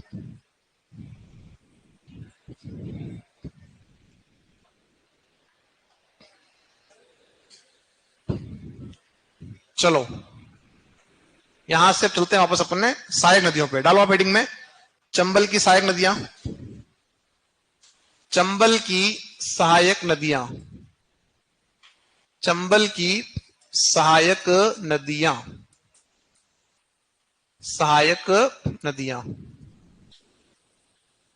चलो यहां से चलते हैं वापस अपने सहायक नदियों पे। डालो आप हेडिंग में चंबल की सहायक नदियां, चंबल की सहायक नदियां, चंबल की सहायक नदियां, सहायक नदियां,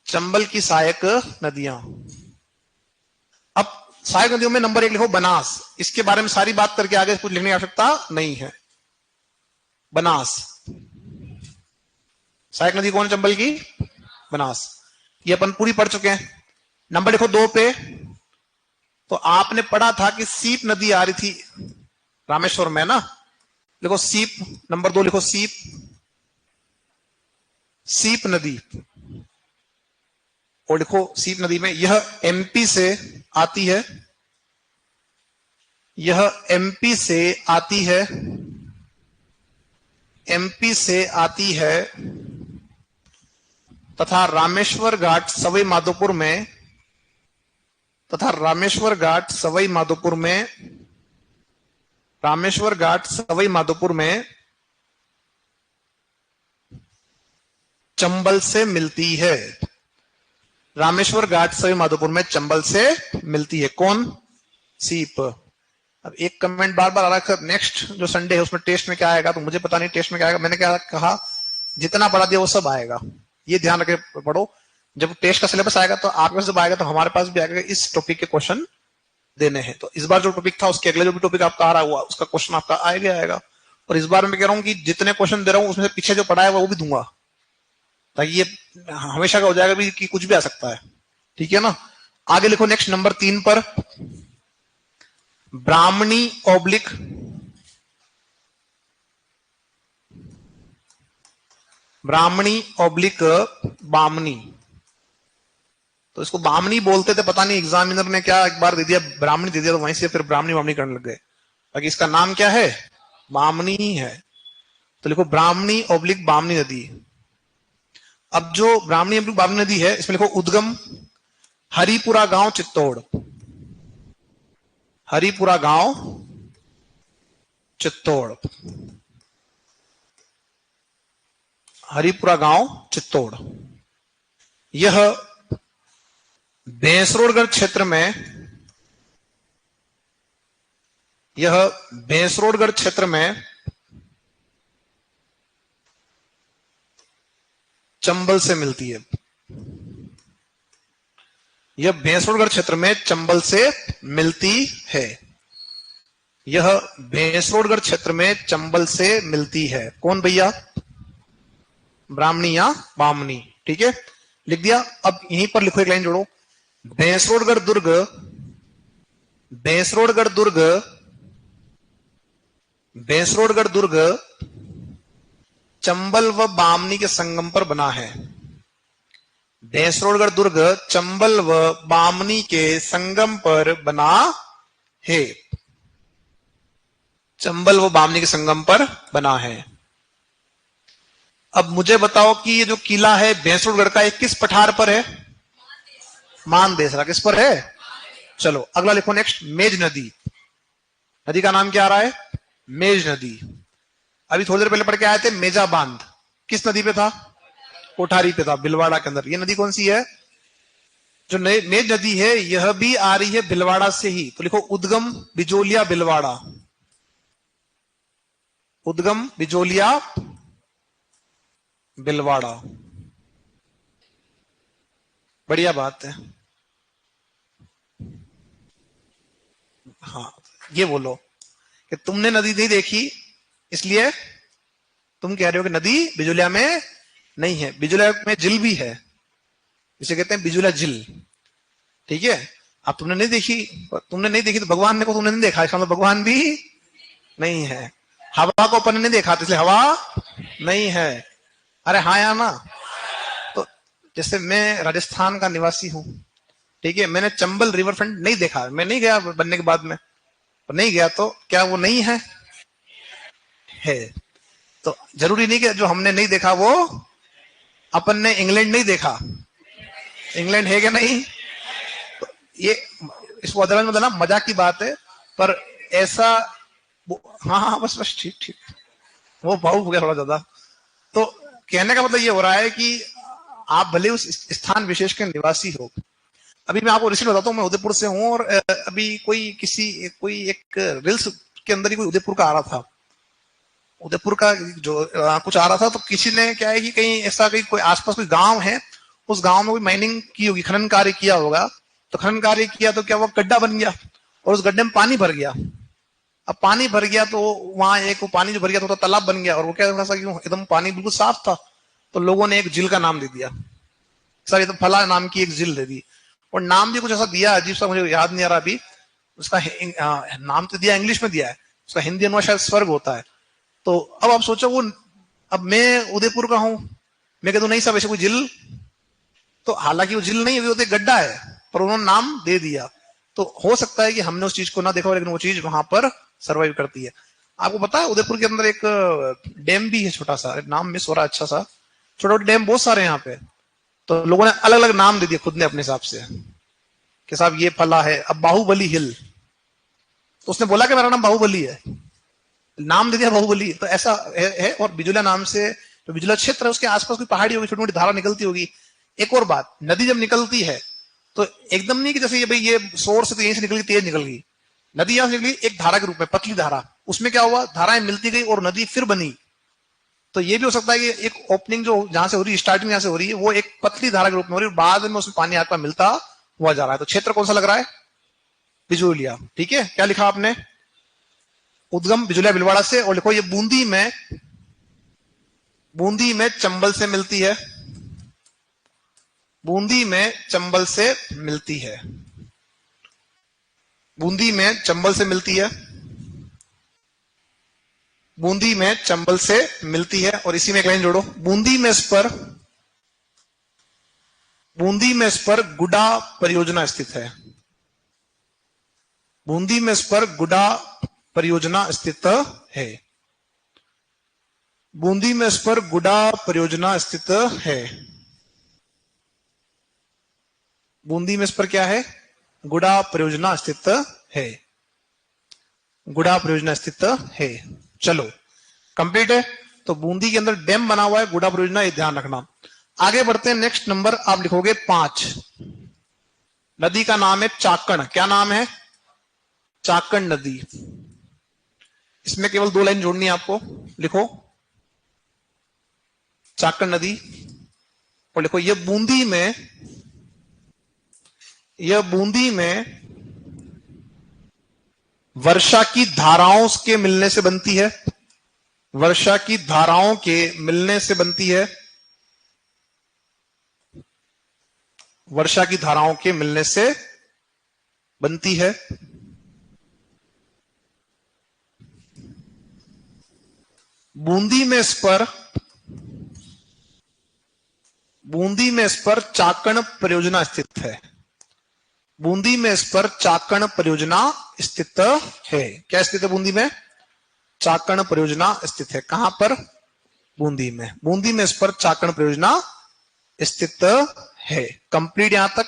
चंबल की सहायक नदियां। अब सहायक नदियों में नंबर 1 लिखो बनास। इसके बारे में सारी बात करके आगे कुछ लिखने की आवश्यकता नहीं है। बनास, सहायक नदी कौन है चंबल की? बनास। ये अपन पूरी पढ़ चुके हैं। नंबर लिखो 2 पे। तो आपने पढ़ा था कि सीप नदी आ रही थी रामेश्वर में ना, लिखो सीप। नंबर 2 लिखो सीप, सीप नदी। और लिखो सीप नदी में यह एमपी से आती है, यह एमपी से आती है, एमपी से आती है तथा रामेश्वर घाट सवाई माधोपुर में, तथा रामेश्वर घाट सवाई माधोपुर में, रामेश्वर घाट सवाई माधोपुर में चंबल से मिलती है। रामेश्वर घाट सवाई माधोपुर में चंबल से मिलती है। कौन? सीप। अब एक कमेंट बार बार आ रहा है, नेक्स्ट जो संडे है उसमें टेस्ट में क्या आएगा, तो मुझे पता नहीं टेस्ट में क्या आएगा। मैंने क्या कहा, जितना पढ़ा दिया वो सब आएगा, ये ध्यान रखे पढ़ो। जब टेस्ट का सिलेबस आएगा तो आपके पास जब आएगा तो हमारे पास भी आएगा, इस टॉपिक के क्वेश्चन देने हैं। तो इस बार जो टॉपिक था उसके अगले जो भी टॉपिक आपका आ रहा हुआ उसका क्वेश्चन आपका आएगा। और इस बार मैं कह रहा हूं कि जितने क्वेश्चन दे रहा हूं उसमें से पीछे जो पढ़ा है वो भी दूंगा, ताकि ये हमेशा का हो जाएगा भी कि कुछ भी आ सकता है। ठीक है ना। आगे लिखो नेक्स्ट नंबर 3 पर, ब्राह्मणी ऑब्लिक, ब्राह्मणी ऑब्लिक बामनी। तो इसको बामनी बोलते थे, पता नहीं एग्जामिनर ने क्या एक बार दे दिया ब्राह्मणी दे दिया, तो वहीं से फिर ब्राह्मणी बामनी करने लग गए। बाकी इसका नाम क्या है? बामनी ही है। तो लिखो ब्राह्मणी ऑब्लिक बामनी नदी। अब जो ब्राह्मणी ऑब्लिक बामनी नदी है इसमें लिखो उद्गम हरिपुरा गांव चित्तौड़, हरिपुरा गांव चित्तौड़, हरिपुरा गांव चित्तौड़। यह भैंसरोडगढ़ क्षेत्र में, यह भैंसरोडगढ़ क्षेत्र में चंबल से मिलती है। यह भैंसरोडगढ़ क्षेत्र में चंबल से मिलती है। यह भैंसरोडगढ़ क्षेत्र में चंबल से मिलती है। कौन भैया? ब्राह्मणी या बामनी। ठीक है, लिख दिया। अब यहीं पर लिखो, एक लाइन जोड़ो, भैंसरोडगढ़ दुर्ग, भैंसरोडगढ़ दुर्ग, भैंसरोडगढ़ दुर्ग चंबल व बामनी के संगम पर बना है। भैंसरोडगढ़ दुर्ग चंबल व बामनी के संगम पर बना है। चंबल व बामनी के संगम पर बना है। अब मुझे बताओ कि ये जो किला है भैंसरोडगढ़ का, एक किस पठार पर है? मानदेसरा। किस पर है? चलो अगला लिखो नेक्स्ट, मेज नदी। नदी का नाम क्या आ रहा है? मेज नदी। अभी थोड़ी देर पहले पढ़ के आए थे मेजा बांध, किस नदी पे था? कोठारी पे था, भिलवाड़ा के अंदर। ये नदी कौन सी है? जो मेज नदी है यह भी आ रही है भिलवाड़ा से ही। तो लिखो उद्गम बिजोलिया भिलवाड़ा, उद्गम बिजोलिया भिलवाड़ा। बढ़िया बात है। हाँ, ये बोलो कि तुमने नदी नहीं देखी इसलिए तुम कह रहे हो कि नदी बिजोलिया में नहीं है। बिजोलिया में झील भी है, इसे कहते हैं बिजोलिया झील। ठीक है, अब तुमने नहीं देखी, तुमने नहीं देखी तो भगवान ने को तुमने नहीं देखा, इसका मतलब भगवान भी नहीं है। हवा को अपन ने नहीं देखा तो इसलिए हवा नहीं है। अरे हाँ या ना। तो जैसे मैं राजस्थान का निवासी हूं, ठीक है, मैंने चंबल रिवर फ्रंट नहीं देखा, मैं नहीं गया बनने के बाद में, तो नहीं गया तो क्या वो नहीं है? है। तो जरूरी नहीं कि जो हमने नहीं देखा वो अपन ने इंग्लैंड नहीं देखा। इंग्लैंड है क्या? नहीं। तो ये इसको अदरवाइज मतलब ना मजाक की बात है, पर ऐसा हाँ हाँ बस बस ठीक ठीक, वो भावुक हो गया थोड़ा ज्यादा। तो कहने का मतलब ये हो रहा है कि आप भले उस स्थान विशेष के निवासी हो। अभी मैं आपको रिसेंट बताता हूँ, मैं उदयपुर से हूँ, और अभी कोई एक रील्स के अंदर ही कोई उदयपुर का आ रहा था, उदयपुर का जो कुछ आ रहा था। तो किसी ने क्या है कि कहीं ऐसा कहीं कोई आसपास कोई गांव है, उस गांव में कोई माइनिंग की होगी, खनन कार्य किया होगा। तो खनन कार्य किया तो क्या वो गड्ढा बन गया और उस गड्ढे में पानी भर गया। अब पानी भर गया तो वहां एक वो पानी जो भर गया तो तालाब बन गया, और वो क्या थोड़ा सा क्यों एकदम पानी बिल्कुल साफ था, तो लोगों ने एक झील का नाम दे दिया। सर ये तो फला नाम की एक झील दे दी, और नाम भी कुछ ऐसा दिया अजीब सा, मुझे याद नहीं आ रहा अभी उसका। नाम तो दिया, इंग्लिश में दिया है, उसका हिंदी अनुवाद शायद स्वर्ग होता है। तो अब आप सोचो वो, अब मैं उदयपुर का हूं, मैं कहता नहीं साहब ऐसे कोई झील, तो हालांकि वो झील नहीं है, वो तो एक गड्ढा है, पर उन्होंने नाम दे दिया। तो हो सकता है कि हमने उस चीज को ना देखा हो, लेकिन वो चीज वहां पर सर्वाइव करती है। आपको पता है उदयपुर के अंदर एक डैम भी है छोटा सा, नाम मिस हो रहा है, अच्छा सा छोटा छोटा डैम बहुत सारे हैं यहाँ पे। तो लोगों ने अलग अलग नाम दे दिए खुद ने अपने हिसाब से कि साहब ये फला है। अब बाहुबली हिल, तो उसने बोला कि मेरा नाम बाहुबली है, नाम दे दिया बाहुबली। तो ऐसा है। और बिजुला नाम से जो बिजुला क्षेत्र है उसके आसपास कोई पहाड़ी होगी, छोटी मोटी धारा निकलती होगी। एक और बात, नदी जब निकलती है तो एकदम नहीं कि जैसे ये भाई ये सोर्स से तो यहीं से निकल गई, तेज निकल गई, नदी यहां से निकली एक धारा के रूप में, पतली धारा, उसमें क्या हुआ, धाराएं मिलती गई और नदी फिर बनी। तो ये भी हो सकता है कि एक ओपनिंग जो जहां से हो रही है, स्टार्टिंग जहां से हो रही है, वो एक पतली धारा के रूप में हो रही है, बाद में उसमें पानी आता मिलता हुआ जा रहा है। तो क्षेत्र कौन सा लग रहा है, बिजुलिया। ठीक है, क्या लिखा आपने, उद्गम बिजुलिया भीलवाड़ा से। और लिखो ये बूंदी में चंबल से मिलती है, बूंदी में चंबल से मिलती है, बूंदी में चंबल से मिलती है, बूंदी में चंबल से मिलती है। और इसी में एक लाइन जोड़ो, बूंदी में इस पर गुडा परियोजना स्थित है, बूंदी में इस पर गुडा परियोजना स्थित है, बूंदी में इस पर गुडा परियोजना स्थित है। बूंदी में इस पर क्या है, गुडा परियोजना स्थित है, गुडा परियोजना स्थित है। चलो कंप्लीट है। तो बूंदी के अंदर डैम बना हुआ है, गुडा परियोजना, ये ध्यान रखना। आगे बढ़ते हैं, नेक्स्ट नंबर आप लिखोगे 5। नदी का नाम है चाकण। क्या नाम है, चाकण नदी। इसमें केवल 2 लाइन जोड़नी है आपको, लिखो चाकण नदी। और लिखो ये बूंदी में वर्षा की धाराओं के मिलने से बनती है, वर्षा की धाराओं के मिलने से बनती है, वर्षा की धाराओं के मिलने से बनती है। बूंदी में इस पर चाकण परियोजना स्थित है, बूंदी में इस पर चाकण परियोजना स्थित है। क्या स्थित है, बूंदी में चाकण परियोजना स्थित है। कहां पर, बूंदी में, बूंदी में इस पर चाकण परियोजना स्थित है। कंप्लीट यहां तक।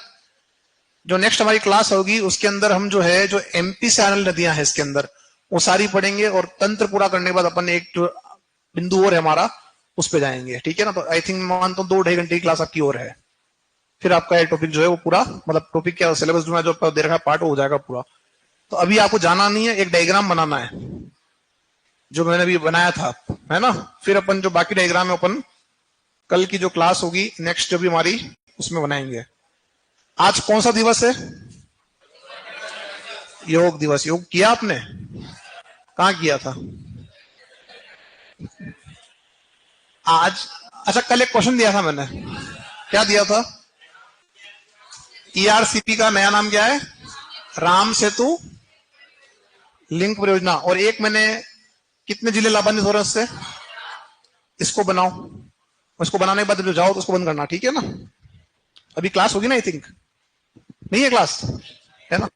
जो नेक्स्ट हमारी क्लास होगी उसके अंदर हम जो है, जो एमपी से आने नदियां हैं इसके अंदर, वो सारी पढ़ेंगे। और तंत्र पूरा करने के बाद अपन एक जो बिंदु और है हमारा, उस पे जाएंगे। ठीक है ना। तो आई थिंक मानता हूं 2-2.5 घंटे की क्लास आपकी और है, फिर आपका ये टॉपिक जो है वो पूरा, मतलब टॉपिक क्या सिलेबस जो आपका दे रखा है पार्ट, हो जाएगा पूरा। तो अभी आपको जाना नहीं है, एक डायग्राम बनाना है जो मैंने अभी बनाया था, है ना। फिर अपन जो बाकी डायग्राम है अपन कल की जो क्लास होगी नेक्स्ट जो भी हमारी, उसमें बनाएंगे। आज कौन सा दिवस है, योग दिवस। योग किया आपने, कहाँ किया था आज। अच्छा, कल एक क्वेश्चन दिया था मैंने, क्या दिया था, ईआरसीपी का नया नाम क्या है, राम सेतु लिंक परियोजना। और एक मैंने, कितने जिले लाभान्वित हो रहे हैं उससे, इसको बनाओ। उसको बनाने के बाद जो जाओ तो उसको बंद करना, ठीक है ना। अभी क्लास होगी ना, आई थिंक नहीं है क्लास, है ना।